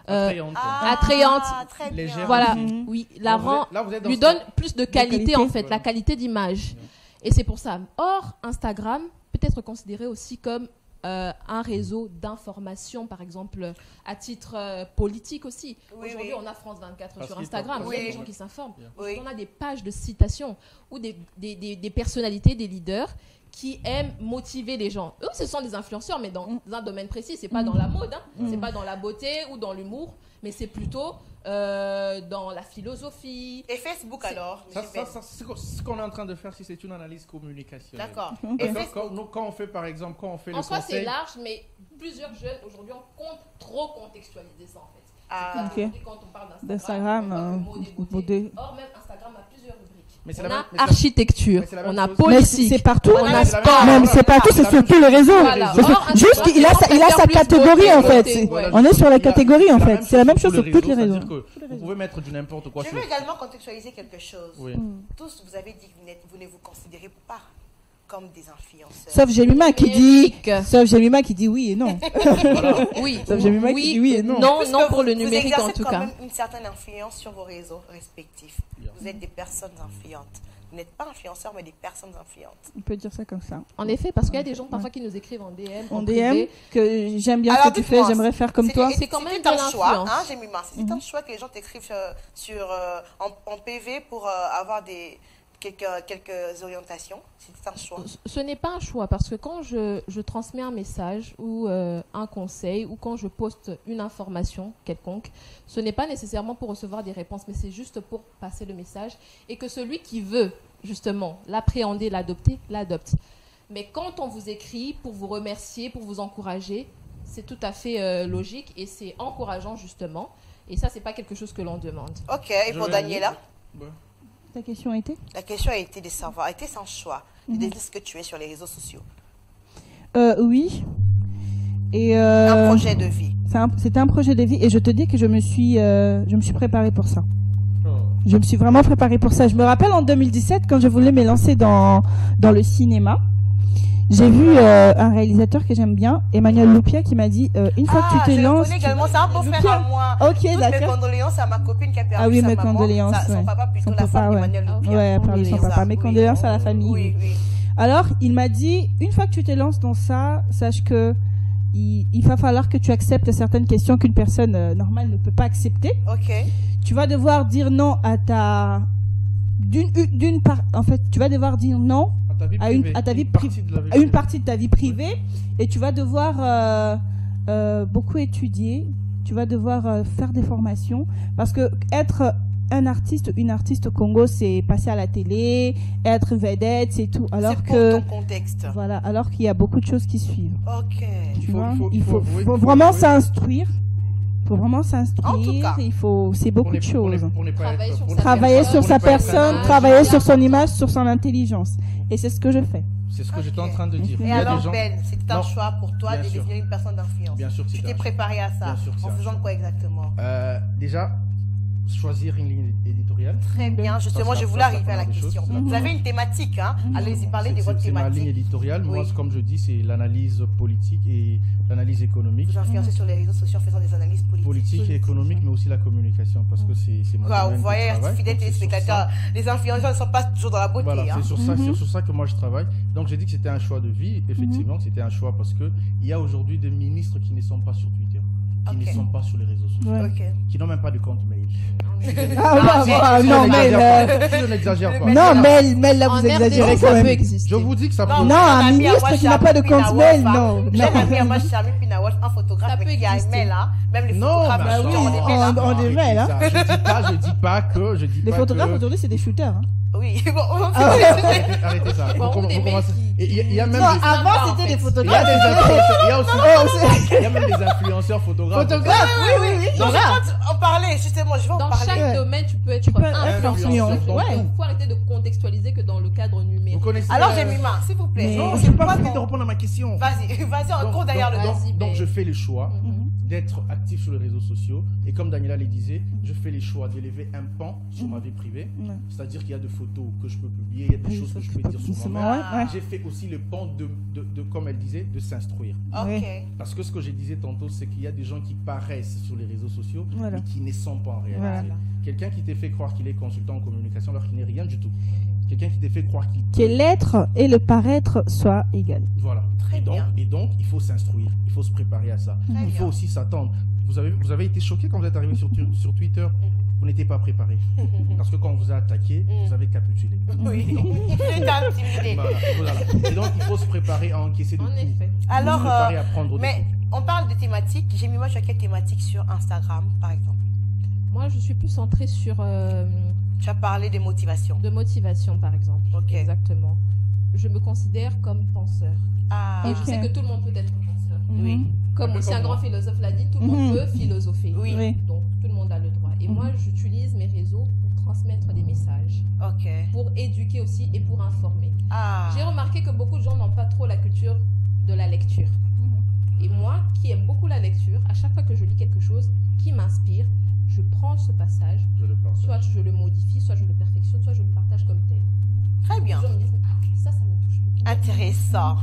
Attrayante. attrayante. Très Légère. bien. Voilà, Mhm. oui, la Là, rend, vous êtes dans lui ce- donne plus de qualité qualité. en fait, Voilà. la qualité d'image. Et c'est pour ça. Or, Instagram peut être considéré aussi comme un réseau d'information, par exemple, à titre politique aussi. Oui, Aujourd'hui, oui. on a France 24 Parce sur qu'il Instagram, faut- il y a Oui. des gens qui s'informent. Oui. On a des pages de citation ou des personnalités, des leaders qui aiment motiver les gens. Eux, ce sont des influenceurs, mais dans un domaine précis. C'est pas dans la mode, hein. C'est pas dans la beauté ou dans l'humour, mais c'est plutôt dans la philosophie. Et Facebook alors Ça, ce qu'on est en train de faire, si c'est une analyse communicationnelle. D'accord. Et D'accord, Facebook. quand on fait, par exemple, quand on fait En le soi, c'est conseil... large, mais plusieurs jeunes aujourd'hui ont trop contextualisé ça en fait. Ah. C'est Ok. qu'aujourd'hui, quand on parle D'Instagram, on parle de mode et beauté. beauté. Or, même Instagram a plusieurs rubriques. Mais c'est On la a même- mais c'est la- architecture, mais c'est la même on a chose. Mais politique, c'est partout. on a c'est la même sport. chose. Même c'est partout, c'est sur tous les réseaux. Voilà. C'est sur- Or, Juste, Instagram, il a on sa plus catégorie beauté, en fait. beauté, ouais. On est sur la catégorie en C'est fait. C'est la même chose sur toutes les réseaux. réseaux. C'est-à-dire que vous pouvez mettre du n'importe quoi Je sur... veux également contextualiser quelque chose. Oui. Tous, vous avez dit que vous ne vous considérez pas comme des influenceurs. Sauf Jemima qui Numérique. dit, sauf Jemima qui dit oui et non. Voilà. Oui, Ça, j'ai mis Mike qui dit oui et non. Non, Puisque non pour le vous numérique en exercez tout quand cas. même une certaine influence sur vos réseaux respectifs. Bien. Vous êtes des personnes influentes. Vous n'êtes pas influenceurs, mais des personnes influentes. On peut dire ça comme ça. En effet, parce qu'il y a des gens parfois qui nous écrivent en DM, En privé. DM, que j'aime bien Alors, ce que tu fais, dites-moi, j'aimerais faire comme toi. C'est quand même C'est de un choix, l'influence. hein, Jemima. C'est un choix que les gens t'écrivent en PV pour avoir quelques orientations. C'est un choix. Ce n'est pas un choix parce que quand je transmets un message ou un conseil ou quand je poste une information quelconque, ce n'est pas nécessairement pour recevoir des réponses, mais c'est juste pour passer le message et que celui qui veut justement l'appréhender, l'adopter, l'adopte. Mais quand on vous écrit pour vous remercier, pour vous encourager, c'est tout à fait logique et c'est encourageant justement. Et ça, c'est pas quelque chose que l'on demande. Ok, et pour Daniela, Ouais. Ta question a été la question a été de savoir, a été sans choix, de dire ce que tu es sur les réseaux sociaux. Oui. Et Un projet de vie. c'était un projet de vie et je te dis que je me suis préparée pour ça. Oh. Je me suis vraiment préparée pour ça. Je me rappelle en 2017, quand je voulais me lancer dans le cinéma, j'ai vu un réalisateur que j'aime bien, Emmanuel Loupia, qui m'a dit une fois que tu te lances... Je le connais également, c'est un beau frère à moi. Ok, Toutes mes d'accord. condoléances à ma copine qui a perdu Ah oui, sa mes maman. condoléances. Son Ouais. papa plutôt, Son la papa, femme ouais. d'Emmanuel Loupia. Ouais, elle parle de son C'est papa. ça, Mes oui. condoléances à la famille. Oui, oui. Alors, il m'a dit, une fois que tu te lances dans ça, sache que il va falloir que tu acceptes certaines questions qu'une personne normale ne peut pas accepter. Ok. Tu vas devoir dire non à ta... d'une part, en fait, tu vas devoir dire non à une partie de ta vie privée, et tu vas devoir beaucoup étudier, tu vas devoir faire des formations, parce que être une artiste au Congo, c'est passer à la télé, être vedette, c'est tout. Alors C'est pour que ton contexte. voilà, alors qu'il y a beaucoup de choses qui suivent. Ok. Tu vois, il faut vraiment avouer. s'instruire. Il faut vraiment En tout s'instruire. cas. C'est beaucoup de choses. Travailler Travailler sur sa personne, travailler sur son image, sur son intelligence. Et c'est ce que je fais. C'est ce que Ok. j'étais en train de dire. Et Il y a alors, des gens- Ben, c'était un Non. choix pour toi Bien de sûr. devenir une personne d'influence. Bien sûr que Tu c'est t'es un préparé à ça. Bien sûr que c'est En un faisant choix. quoi exactement? Déjà, choisir une ligne éditoriale. Très bien. Justement, Parce je que voulais ça, arriver à la c'est la question. première des Vous choses. avez une thématique, hein? Allez-y, parlez de C'est- votre c'est ma ligne thématique. éditoriale. Moi, Oui. comme je dis, c'est l'analyse politique et l'analyse économique. Vous influencez sur les réseaux sociaux en faisant des analyses politiques. Politique et économique, mais aussi la communication, parce que c'est mon Quoi, domaine vous de voyez, travail. fidèles Donc, c'est sur téléspectateurs, les influenceurs ne sont pas toujours dans la beauté. Voilà, hein. c'est sur ça que moi je travaille. Donc j'ai dit que c'était un choix de vie. Effectivement, que c'était un choix parce que il y a aujourd'hui des ministres qui ne sont pas sur Twitter, qui Ok. ne sont pas sur les réseaux sociaux, Ouais. Ok. qui n'ont même pas de compte mail. Non, mais Je n'exagère pas. non, mais là, En vous exagérez RDC, quand ça peut même. exister. Je vous dis que ça peut. Non, Non, un ami, ministre moi, qui n'a pas de Charlie compte mail, Pinawaf, non. J'ai un ami à moi, Charlie Pinawaf, un photographe, Ça mais peut qui a un exister. mail, hein. Même les Non, photographes, mais ils oui, ont des mails, hein. on des mails, hein. Je dis pas que. Les photographes aujourd'hui, c'est des shooters. Hein. Oui, bon, Arrêtez ça. Bon, Vous des mecs commencez- qui- Et il y a même Non, des- avant, en c'était fait. des il y a photographes. des influenceurs. Il y a même des influenceurs photographes. Photographes, oui, oui, oui. Non, je Voilà. compte en parler, justement, je vais en Dans parler. chaque Ouais. domaine, tu peux être Tu peux être influenceur. influenceur, Ouais. donc. Il faut arrêter de contextualiser que dans le cadre Vous numérique. connaissez. Alors, Jemima, s'il vous plaît. Mais- Non, c'est je n'ai pas quoi fini ton- de répondre à ma question. Vas-y, on Donc- court derrière le donc- dos. Vas-y, donc ben. je fais le choix Mhm. d'être actif sur les réseaux sociaux et comme Daniela le disait, je fais les choix d'élever un pan sur ma vie privée, Ouais. c'est-à-dire qu'il y a des photos que je peux publier, il y a des choses que je peux dire sur Justement, moi-même. ouais, ouais. J'ai fait aussi le pan de, comme elle disait, de s'instruire. Ok. Oui. Parce que ce que je disais tantôt, c'est qu'il y a des gens qui paraissent sur les réseaux sociaux, Voilà. mais qui ne sont pas en réalité. Voilà. Quelqu'un qui te fait croire qu'il est consultant en communication alors qu'il n'est rien du tout. Quelqu'un qui te fait croire qu'il Que l'être et le paraître soient égal. Voilà. Très et, donc, bien. et donc, il faut s'instruire, il faut se préparer à ça. Très Il bien. faut aussi s'attendre. Vous avez été choqué quand vous êtes arrivé sur Twitter. Vous n'étiez pas préparé. Parce que quand on vous a attaqué, vous avez capitulé. Oui. Et donc, il faut- J'étais intimidée. voilà. Et donc, il faut se préparer à encaisser des En coups. effet. Il faut Alors, se préparer à prendre des mais coups. on parle de thématiques. J'ai mis moi, tu as quelle thématique sur Instagram, par exemple? Moi, je suis plus centrée sur Tu as parlé des motivations. de motivation, par exemple. Ok. Exactement. Je me considère comme penseur. Ah, Et Ok. je sais que tout le monde peut être penseur. Oui. Mhm. Comme Un peu aussi un comme grand moi. philosophe l'a dit, tout le monde Mhm. peut philosopher. Oui. Oui. Donc, tout le monde a le droit. Et moi, j'utilise mes réseaux pour transmettre des messages, Ok. pour éduquer aussi et pour informer. Ah. J'ai remarqué que beaucoup de gens n'ont pas trop la culture de la lecture. Et moi, qui aime beaucoup la lecture, à chaque fois que je lis quelque chose qui m'inspire, je prends ce passage, Je le pense. soit je le modifie, soit je le perfectionne, soit je le partage comme tel. Très bien. Les gens me disent, ça me touche beaucoup. Intéressant.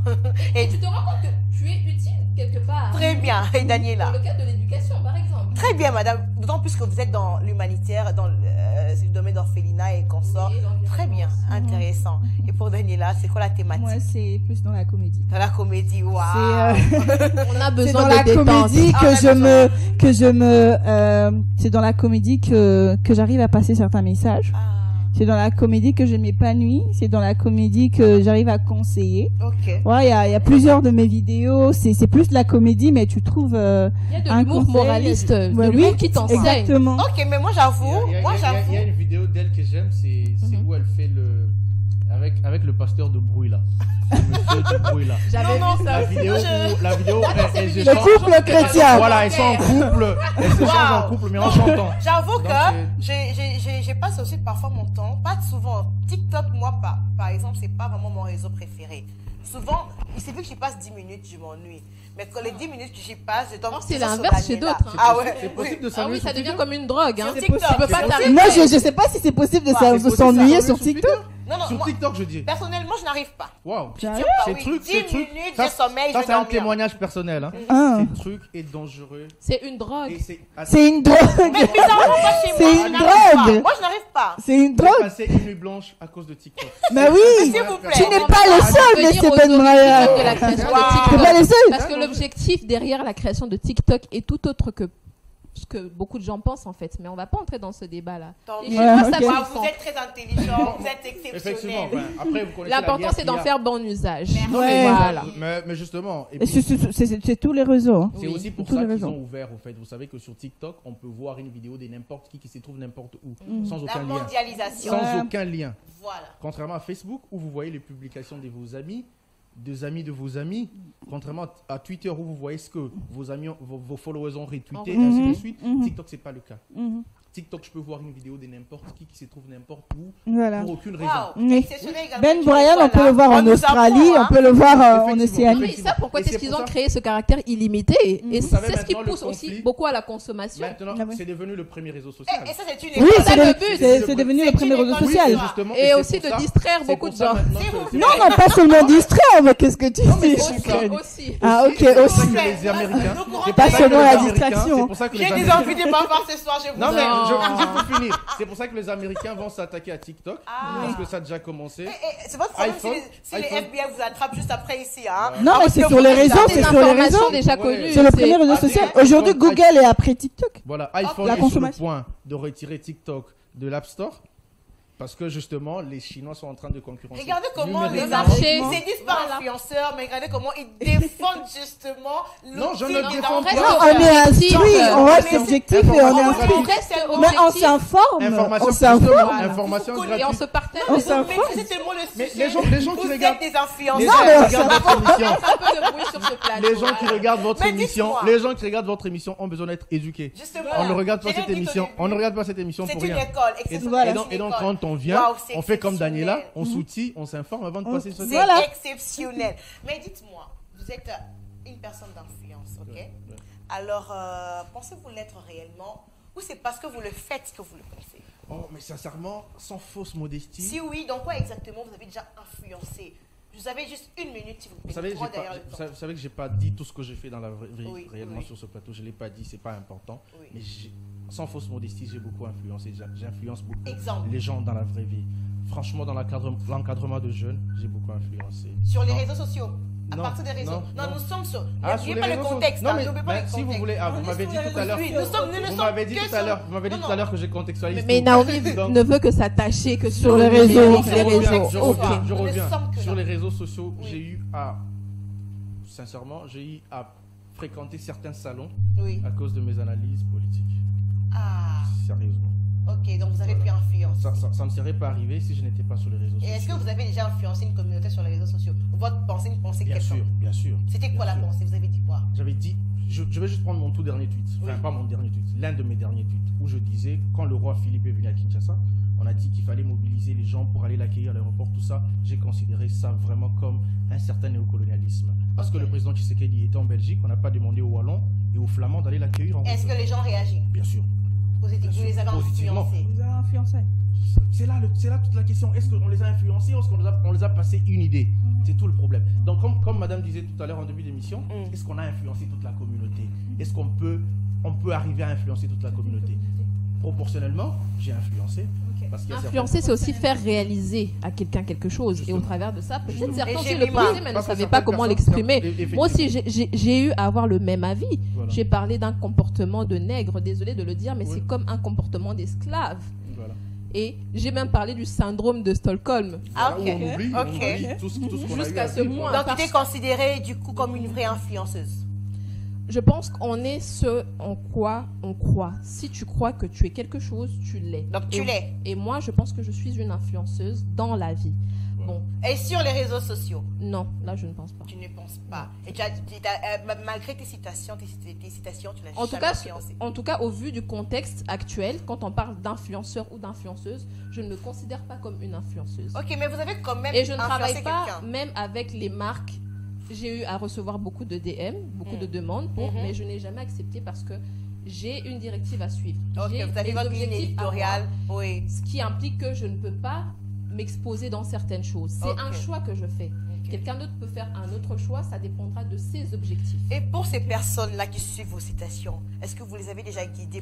Et tu te rends compte que tu es utile quelque part. Très bien. Et Dans Daniela? le cadre de l'éducation, par exemple. Très bien, madame. D'autant plus que vous êtes dans l'humanitaire, dans le domaine d'orphelinat et consorts. Et l'environnement Très bien. aussi. Intéressant. Et pour Daniela, c'est quoi la thématique? Moi, c'est plus dans la comédie. Dans la comédie, waouh. On a C'est besoin dans de la détente. comédie Ah, que on a je me, c'est dans la comédie que j'arrive à passer certains messages. Ah, C'est dans la comédie que je m'épanouis. C'est dans la comédie que j'arrive à conseiller. ok. Ouais, il y a plusieurs de mes vidéos. C'est plus de la comédie, mais tu trouves Il y a de un l'humour conseil, moraliste, ouais, de l'humour oui, qui t'enseigne. exactement. Ok, mais moi j'avoue, Il y a une vidéo d'elle que j'aime, c'est où elle fait le. Avec le pasteur de bruit là. Le monsieur de bruit là. J'avais Non, vu La ça. vidéo où elles Le échangent- couple chrétien. Voilà, elles sont en couple. Elles se changent en couple, mais en chantant. J'avoue Donc, que j'ai passe aussi parfois mon temps, pas souvent. TikTok, moi, par exemple, c'est pas vraiment mon réseau préféré. souvent, il suffit que j'y passe 10 minutes, je m'ennuie. Mais quand les 10 minutes que j'y passe, je tombe c'est sur l'inverse chez Daniela. d'autres, hein. Ah ouais. C'est possible de Ah s'ennuyer oui, ça sur devient TikTok. comme une drogue. Hein. Sur TikTok. Tu peux pas C'est t'arrêter. Moi, je sais pas si c'est possible de C'est possible s'ennuyer de sur s'ennuyer TikTok. Non, Sur moi, TikTok, je dis. personnellement, je n'arrive pas. Waouh. Sérieux Ces oui, trucs, 10 ces trucs. minutes Ça, de sommeil, ça je c'est un dormir. témoignage personnel. Hein. Ah. Ce truc est dangereux. C'est une drogue. Et c'est C'est une drogue. Mais bizarrement, pas chez C'est moi, une je n'arrive drogue. pas. Moi, je n'arrive pas. C'est une J'ai drogue. passé une nuit blanche à cause de TikTok. Bah oui. S'il vous plaît. Tu n'es pas On le peut seul, dire monsieur aux Ben origines de la Braya. création de Wow. Tu TikTok. n'es pas le seul. Parce que l'objectif derrière la création de TikTok est tout autre que ce que beaucoup de gens pensent en fait. Mais on va pas entrer dans ce débat-là. Tant Les mieux. Chinois Ouais, savent ok. ce Wow, qu'ils vous font. êtes très intelligent, vous êtes Effectivement. exceptionnel. Après, vous connaissez la L'important guerre c'est d'en qu'il y a. faire bon usage. Ouais. Voilà. Mais justement, et Et puis, c'est tous les réseaux. hein. c'est Oui. aussi pour Tous ça les qu'ils réseaux. ont ouvert, au fait. Vous savez que sur TikTok, on peut voir une vidéo de n'importe qui se trouve n'importe où, sans La aucun lien. mondialisation. Sans Ouais. aucun lien. Voilà. Contrairement à Facebook, où vous voyez les publications de vos amis, des amis de vos amis, contrairement à Twitter, où vous voyez ce que vos amis, vos followers ont retweeté, et ainsi de suite, TikTok, c'est pas le cas. Mhm. TikTok, je peux voir une vidéo de n'importe qui se trouve n'importe où, Voilà. pour aucune raison. Wow. Oui. Exceptionnel également. Ben Tu Bryan, sois on peut là. le voir en nous Australie, apprend, on peut le voir en Effectivement. Océanie. Mais ça, pourquoi Et est-ce c'est qu'ils pour ont ça- créé ce caractère illimité et Vous savez c'est ce qui maintenant le pousse aussi conflit. beaucoup à la consommation. Maintenant, Ah oui. c'est devenu le premier réseau social. Et ça, c'est une Oui, école. ça, le but, c'est devenu le c'est premier une réseau école social. d'histoire. Justement, Et c'est aussi pour de ça- distraire c'est beaucoup pour de ça gens. maintenant S'il que- vous c'est- Non, non, pas seulement distraire, mais qu'est-ce que tu dis Aussi. Ah, ok, C'est pour ça aussi. que les Américains. Nous courons c'est Pas pour ça que seulement les la Américains- distraction. C'est pour ça que les J'ai des Américains. envies de bavards ce soir, je vous Non, mais Non. je peux finir. C'est pour ça que les Américains vont s'attaquer à TikTok. Ah. Parce que ça a déjà commencé. Et c'est votre problème iPhone, si les iPhone. FBI vous attrapent juste après ici, hein. Non, mais c'est sur les réseaux, Des c'est sur les informations réseaux. déjà Ouais. connues. C'est le premier réseau Ah, social. c'est- Aujourd'hui, iPhone, Google est après TikTok. Voilà, iPhone La est sur le consommation. point de retirer TikTok de l'App Store. Parce que justement, les Chinois sont en train de concurrencer. Regardez comment les numériquement. marchés- ils se disent pas Voilà. influenceurs, mais regardez comment ils défendent justement Non, je ne l'outil défends dans- pas. Non, Reste on est objectif. instruit, on reste Mais objectif et c'est- on est information instruit. On reste Mais on objectif. s'informe. Information, On s'informe. justement, Voilà. information Vous Et on gratuite. se partage. On Vous s'informe. maîtrisez tellement le Mais sujet. les gens qui Vous regardent- êtes des Les influenceurs. gens mais qui on regardent votre émission, Un peu de bruit sur ce plateau. les gens qui regardent votre Mais émission, dites-moi. les gens qui regardent votre émission ont besoin d'être éduqués. Justement. On ne regarde pas J'ai cette rien dit au émission, début. on ne regarde pas cette émission C'est pour une rien. école. Et, exceptionnelle, et c'est donc, une école. quand on vient, Waouh, c'est on fait comme exceptionnel. Daniela, on s'outille, on s'informe avant de passer sur C'est Voilà. exceptionnel. Mais dites-moi, vous êtes une personne d'influence, ok? Ouais. Alors, pensez-vous l'être réellement ou c'est parce que vous le faites que vous le pensez? Oh, mais sincèrement, sans fausse modestie. Si oui, dans quoi exactement vous avez déjà influencé? Vous avez juste une minute, si vous Vous plaît. savez, Droit derrière le temps. vous savez que j'ai pas dit tout ce que j'ai fait dans la vraie vie Oui, réellement oui. sur ce plateau. Je l'ai pas dit, c'est pas important. Oui. Mais sans fausse modestie, j'ai beaucoup influencé. J'influence beaucoup Exemple. les gens dans la vraie vie. Franchement, dans l'encadrement de jeunes, j'ai beaucoup influencé. Sur les Non. réseaux sociaux. À Non, partir des réseaux. non, Non, non. nous sommes sur. Ah, N'oubliez sur pas les le réseaux contexte. sociaux. Non, mais N'oubliez pas le si vous contexte. voulez, vous m'avez dit tout à l'heure. Oui, nous sommes Vous m'avez dit tout à l'heure, tout à l'heure que j'ai contextualisé. Mais tout. Naomi Donc, ne veut que s'attacher que Sur les réseaux. les Je réseaux. reviens, je Ok. reviens, je Nous ne reviens. sommes que Sur là. les réseaux sociaux, Oui. j'ai eu à, sincèrement, fréquenter certains salons Oui. à cause de mes analyses politiques. Ah, Sérieusement. ok, donc vous avez pu influencer. Ça ne serait pas arrivé si je n'étais pas sur les réseaux Et sociaux. est-ce que vous avez déjà influencé une communauté sur les réseaux sociaux? Votre pensée, une pensée Bien quelconque? sûr, bien sûr. C'était quoi bien la sûr. pensée? Vous avez dit quoi? J'avais dit, je vais juste prendre mon tout dernier tweet. Enfin, Oui. pas mon dernier tweet, l'un de mes derniers tweets, où je disais, quand le roi Philippe est venu à Kinshasa, on a dit qu'il fallait mobiliser les gens pour aller l'accueillir à l'aéroport, tout ça. J'ai considéré ça vraiment comme un certain néocolonialisme. Parce que Ok. le président Tshisekedi était en Belgique, on n'a pas demandé aux Wallons et aux Flamands d'aller l'accueillir en Est-ce que Roumanie. les gens réagissent? Bien sûr. Vous Bien sûr, les avez positivement. influencés? Vous avez influencé. C'est là toute la question. Est-ce qu'on les a influencés ou est-ce qu'on les a passé une idée? C'est tout le problème. Donc, comme madame disait tout à l'heure en début d'émission, est-ce qu'on a influencé toute la communauté? Est-ce qu'on peut arriver à influencer toute la communauté? Proportionnellement, j'ai influencé. Parce qu'il y a Influencer, c'est aussi faire réaliser à quelqu'un quelque chose. Et au Justement. travers de ça, peut-être Justement. certains Et aussi j'ai le mis ma- pensaient, mais ne Parce que savaient pas certaines comment personnes- l'exprimer. effectivement. Moi aussi, j'ai eu à avoir le même avis. Voilà. J'ai parlé d'un comportement de nègre, désolé de le dire, mais Oui. c'est comme un comportement d'esclave. Voilà. Et j'ai même parlé du syndrome de Stockholm. Ah, Voilà, ok. où on oublie Ok. tout ce qu'on a Jusqu'à eu à ce vivre. point. Donc, parce- tu t'es considérée du coup comme une vraie influenceuse. Je pense qu'on est ce en quoi on croit. Si tu crois que tu es quelque chose, tu l'es. Donc, tu Et- l'es. Et moi, je pense que je suis une influenceuse dans la vie. bon. Et sur les réseaux sociaux? Non, là, je ne pense pas. Tu ne penses pas. Et malgré tes citations, tu l'as jamais influencé. En tout cas, au vu du contexte actuel, quand on parle d'influenceur ou d'influenceuse, je ne me considère pas comme une influenceuse. Ok, mais vous avez quand même Et je ne influencé travaille pas, quelqu'un. même avec les marques. J'ai eu à recevoir beaucoup de DM, beaucoup de demandes, mais je n'ai jamais accepté parce que j'ai une directive à suivre. Ok, J'ai vous avez des votre ligne objectifs à éditoriale. voir, Oui. ce qui implique que je ne peux pas m'exposer dans certaines choses. C'est Ok. un choix que je fais. Ok. Quelqu'un d'autre peut faire un autre choix, ça dépendra de ses objectifs. Et pour ces personnes-là qui suivent vos citations, est-ce que vous les avez déjà guidées?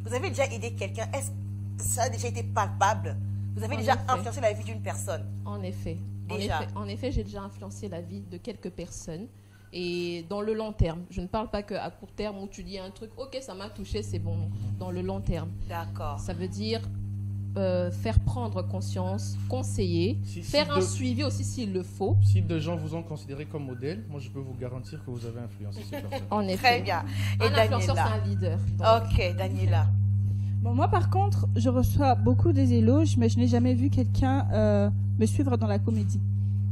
Vous avez déjà aidé quelqu'un? Est-ce que ça a déjà été palpable? Vous avez En déjà effet. influencé la vie d'une personne? En effet. Déjà. En effet, j'ai déjà influencé la vie de quelques personnes. Et dans le long terme, je ne parle pas qu'à court terme où tu dis un truc, ok, ça m'a touché, c'est bon. Non. Dans le long terme, D'accord. ça veut dire faire prendre conscience, conseiller, faire un suivi aussi s'il le faut. Si deux gens vous ont considéré comme modèle, moi je peux vous garantir que vous avez influencé ces personnes. En effet. Très bien. Et Un influenceur, c'est Daniela? un leader. Donc, Ok, Daniela. Bon, moi, par contre, je reçois beaucoup des éloges, mais je n'ai jamais vu quelqu'un me suivre dans la comédie.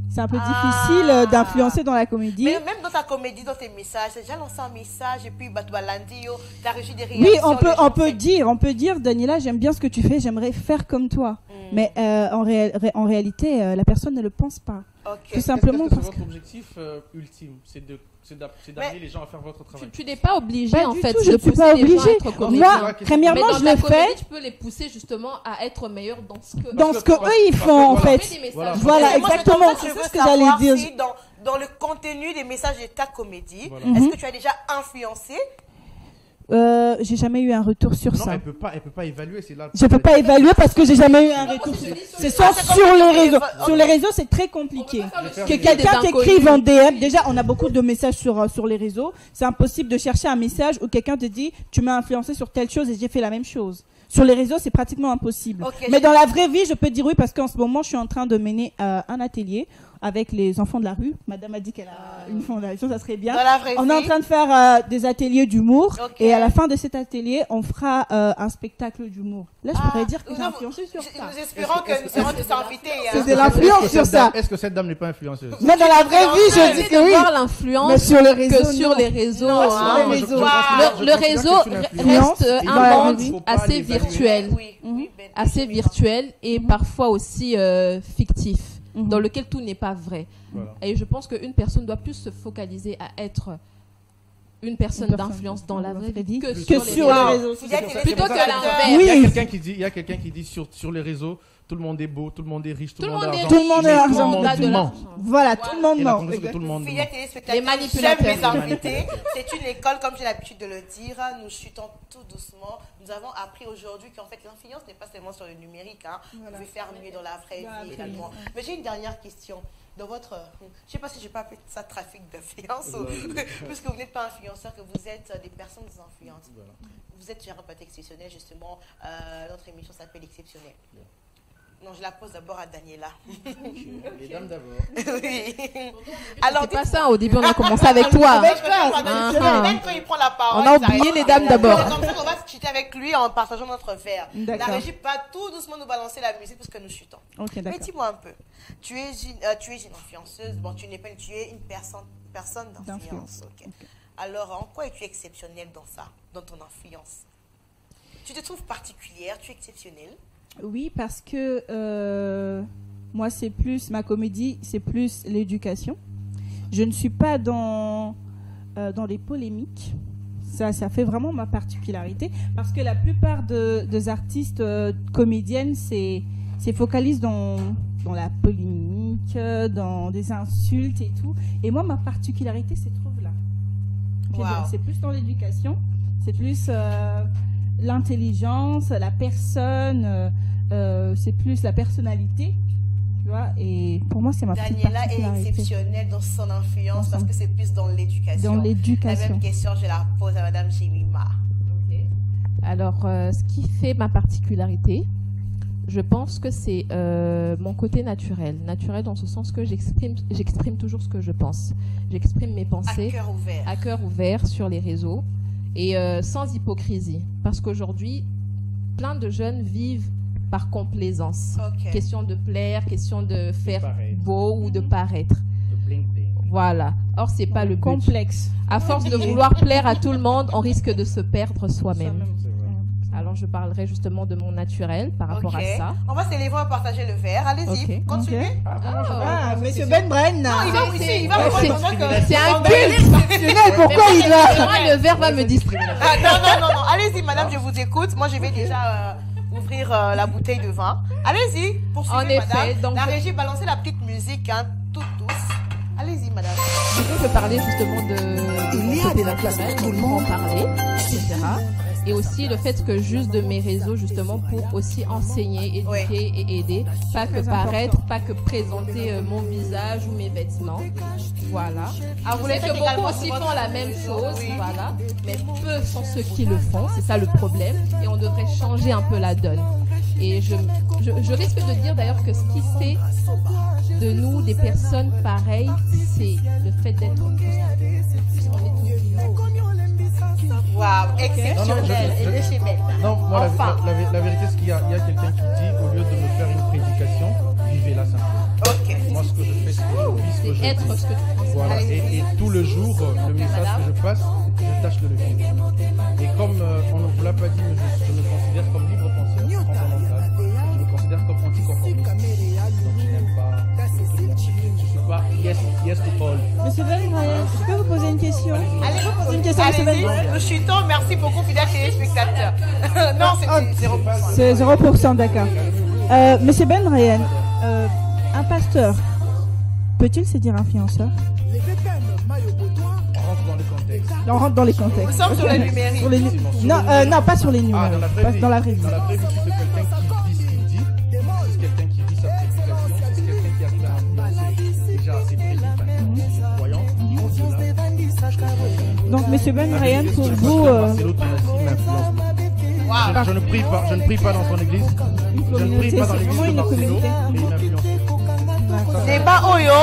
C'est un peu difficile d'influencer dans la comédie. Mais même dans ta comédie, dans tes messages, tu as déjà lancé un message et puis tu as reçu des réactions. Oui, on peut dire, Daniela, j'aime bien ce que tu fais, j'aimerais faire comme toi. Mais en réalité, la personne ne le pense pas. Ok. Tout simplement Est-ce que parce c'est votre objectif ultime, c'est d'amener les gens à faire votre travail. tu n'es pas obligé, Pas en du fait, tout, je de ne suis pousser pas les gens à obligée. être comédiens. Moi, Mais premièrement, dans je ta le fais comédie, tu peux les pousser justement à être meilleurs dans ce que... dans que ce que parce- eux ils parce font que en voilà. fait. Voilà. Voilà, Et moi, exactement, je c'est veux ce que j'allais savoir dire. si dans le contenu des messages de ta comédie, Voilà. est-ce que tu as déjà influencé? J'ai jamais eu un retour sur Non, ça. elle peut pas évaluer, c'est là. Je peux pas évaluer parce que j'ai jamais eu un retour. C'est ça c'est sur les compliqué. réseaux. Ok. Sur les réseaux, c'est très compliqué. faire Que des- quelqu'un des t'écrive inconnus. en DM, déjà on a beaucoup de messages sur les réseaux. C'est impossible de chercher un message où quelqu'un te dit tu m'as influencé sur telle chose et j'ai fait la même chose. Sur les réseaux, c'est pratiquement impossible. Ok, Mais dans la vraie vie, je peux dire oui parce qu'en ce moment, je suis en train de mener un atelier avec les enfants de la rue. Madame a dit qu'elle a une fondation, ça serait bien. Dans la vraie On est en vie? train de faire des ateliers d'humour Ok. et à la fin de cet atelier, on fera un spectacle d'humour. Là, je pourrais dire que j'ai non, influencé sur ça. Nous espérons que nous serons tous invités. C'est hein. de l'influence sur ça. Est-ce que cette dame n'est pas influenceuse? Mais dans la vraie vie, je dis que oui. voir l'influence Mais sur les réseaux, que sur non. les réseaux. Non, hein. sur les réseaux. Le réseau influence. reste Et un dans la monde vie, faut pas assez l'évaluer. virtuel. Oui, oui, Ben, Assez oui, virtuel et parfois aussi fictif, Mhm. dans lequel tout n'est pas vrai. Voilà. Et je pense qu'une personne doit plus se focaliser à être une personne d'influence dans la vraie vie que sur les sur les réseaux. réseaux. Vous êtes C'est Plutôt pour ça que que- l'inverse. Oui. Il y a quelqu'un qui dit sur les réseaux, tout le monde est beau, tout le monde est riche, tout le monde a est argent. Tout le monde riche, est Mais argent. tout le monde a de ment. l'argent. Voilà, tout le monde Et la ment. conclusion, c'est que tout le monde ment. Fillette Les téléspectateurs, manipulateurs. j'aime mes invités. C'est une école, comme j'ai l'habitude de le dire. Nous chutons tout doucement. Nous avons appris aujourd'hui qu'en fait, l'influence n'est pas seulement sur le numérique. Hein. Vous pouvez faire mieux dans la vraie vie également. Mais j'ai une dernière question. Dans votre, je ne sais pas si je peux appeler ça trafic d'influence, puisque vous n'êtes pas influenceur, que vous êtes des personnes influentes. Voilà. Vous êtes sur un pote exceptionnel, justement. Notre émission s'appelle Exceptionnel. Non, je la pose d'abord à Daniela. Les dames d'abord. Oui. Alors, C'est pas ça, au début on a commencé avec toi. Même quand il prend la parole, On a ça oublié arrive. les dames d'abord. C'est comme ça qu'on va chuter avec lui en partageant notre verre. La D'accord. régie pas tout doucement nous balancer la musique parce que nous chutons. Ok, Mais d'accord. dis-moi un peu. Tu es une influenceuse. Bon, tu n'es pas tu es une personne d'influence. Ok. Alors, en quoi es-tu exceptionnelle dans ça, dans ton influence? Tu te trouves particulière, tu es exceptionnelle. Oui, parce que moi, c'est plus ma comédie, c'est plus l'éducation. Je ne suis pas dans les polémiques. Ça fait vraiment ma particularité. Parce que la plupart des artistes comédiennes se focalisent dans la polémique, dans des insultes et tout. Et moi, ma particularité se trouve là. Je veux Wow. dire, c'est plus dans l'éducation, c'est plus l'intelligence, la personne, c'est plus la personnalité, tu vois. Et pour moi, c'est ma petite Daniela est particularité. exceptionnelle dans son influence Dans parce son- que c'est plus dans l'éducation. Dans La l'éducation. même question, je la pose à Madame Jemima. Alors, ce qui fait ma particularité, je pense que c'est mon côté naturel. Naturel dans ce sens que j'exprime toujours ce que je pense. J'exprime mes À pensées cœur ouvert. à cœur ouvert sur les réseaux et sans hypocrisie. Parce qu'aujourd'hui, plein de jeunes vivent par complaisance. Ok. Question de plaire, question de faire paraître. beau ou de paraître. Le bling-bling. Voilà. Or, c'est pas le but. Complexe. À force de vouloir plaire à tout le monde, on risque de se perdre soi-même. C'est vrai. Alors, je parlerai justement de mon naturel par rapport Ok. à ça. On va s'élever, on va partager le verre. Allez-y, Ok. continuez. Ah, monsieur Ben Bren. Non, il va aussi, il va Ouais, répondre pendant que... C'est un pendant- culte. Pourquoi il va Moi, le verre va me distraire. Ah, non. Allez-y, madame, je vous écoute. Moi, je vais déjà ouvrir la bouteille de vin. Allez-y, poursuivez, En effet, madame. donc- La régie, balancez la petite musique, hein, toute douce. Allez-y, madame. Je peux parler justement de mon côté naturel, donc en parler, etc. Et aussi le fait que j'use de mes réseaux justement pour aussi enseigner, éduquer Oui. et aider. Pas que paraître, pas que présenter mon visage ou mes vêtements. Voilà. Ah, vous C'est le faites que beaucoup également aussi sur font votre la même chose, Oui. voilà. Mais peu sont ceux qui le font, c'est ça le problème. Et on devrait changer un peu la donne. Et je risque de dire d'ailleurs que ce qui fait de nous des personnes pareilles, c'est le fait d'être tous. On est tous. Waouh, Non, exceptionnel. je- Et de chez Belle. Non, moi, Enfin. la vérité, c'est qu'il y a quelqu'un qui dit, au lieu de me faire une prédication, vivez-la simplement. Ok. Moi, ce que je fais, c'est que je vis ce que je C'est être dis. ce que tu penses. Voilà, Allez-y. et tout le jour, le message madame. que je passe, je tâche de le vivre. Et comme on ne vous l'a pas dit, mais je me considère comme libre penseur, fondamental. Je me considère comme anticonformiste. Donc je n'aime pas tout le monde. Je ne suis pas yes to all. Monsieur Ben Bren, je peux vous poser une question? Allez, Je pose une question à monsieur Ben allez-y. Bren. Nous chutons. Merci beaucoup, fidèles téléspectateurs. Non, c'est 0%. C'est 0%, d'accord. Monsieur Ben Bren, un pasteur peut-il se dire influenceur? On rentre dans le contexte. On rentre dans les Nous contextes. sommes sur les numériques. Sur les nu- non, pas sur les Ah, numériques. dans la vraie Pas vie. dans la vraie vie. Dans la vraie vie, si c'est quelqu'un qui dit ce qu'il dit, si c'est quelqu'un qui dit sa prédication, si c'est quelqu'un qui arrive à influencer déjà ses croyants, au-delà. Donc, monsieur Ben La Bren, vérité, pour c'est que vous, Marcelo Tonassi m'influence beaucoup. Waouh. Je ne prie pas dans son église. Je ne prie communauté, pas dans c'est l'église vraiment de une Marcelo, communauté. mais il m'influence beaucoup. Débat Oyo.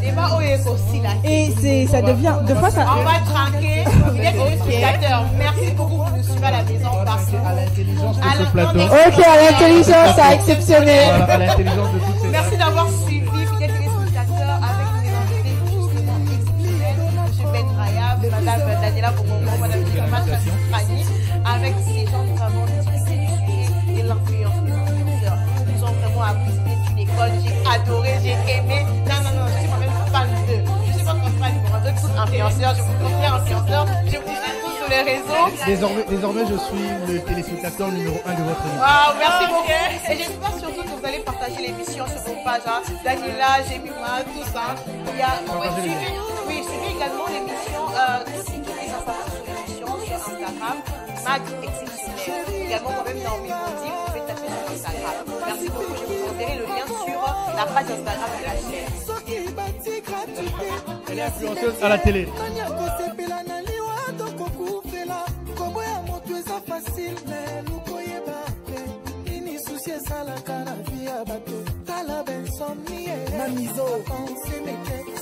Débat Oyo aussi là. et ça devient, de fois, ça, On va tranquer. Fidèles téléspectateurs, merci beaucoup pour nous suivre à la maison partout. À l'intelligence de À ce la- plateau. non, ok, à l'intelligence, à exceptionnel. Voilà, à l'intelligence de toutes ces Merci d'avoir suivi, fidèles téléspectateurs, avec des invités justement exceptionnels, M. Ben Rayab, Mme Daniela Bomongo, Mme Jérôme Fanny. Avec ces gens, nous avons discuté du sujet de l'influence des influenceurs. Ils nous ont vraiment appris, c'était une école, j'ai adoré, j'ai aimé. Non, je suis moi-même fan d'eux. Je suis pas fan de tout influenceur, je vous considère influenceur, je vous suis tous sur les réseaux. Désormais, je suis le téléspectateur numéro 1 de votre émission. Waouh, merci beaucoup. Et j'espère surtout que vous allez partager l'émission sur vos pages. Hein. Daniela, Jemima, tout ça. Il y a, suivez également l'émission, toutes les informations sur l'émission sur Instagram. Mag exceptionnel. Également, moi-même, Naomi Mondi, vous pouvez taper sur Instagram. Merci beaucoup. Je vous enverrai le lien sur la page Instagram de la chaîne. Elle est influenceuse à la télé.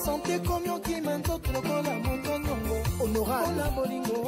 Santé comme yo qui m'entend trop la moto nyongo honorable la bolingo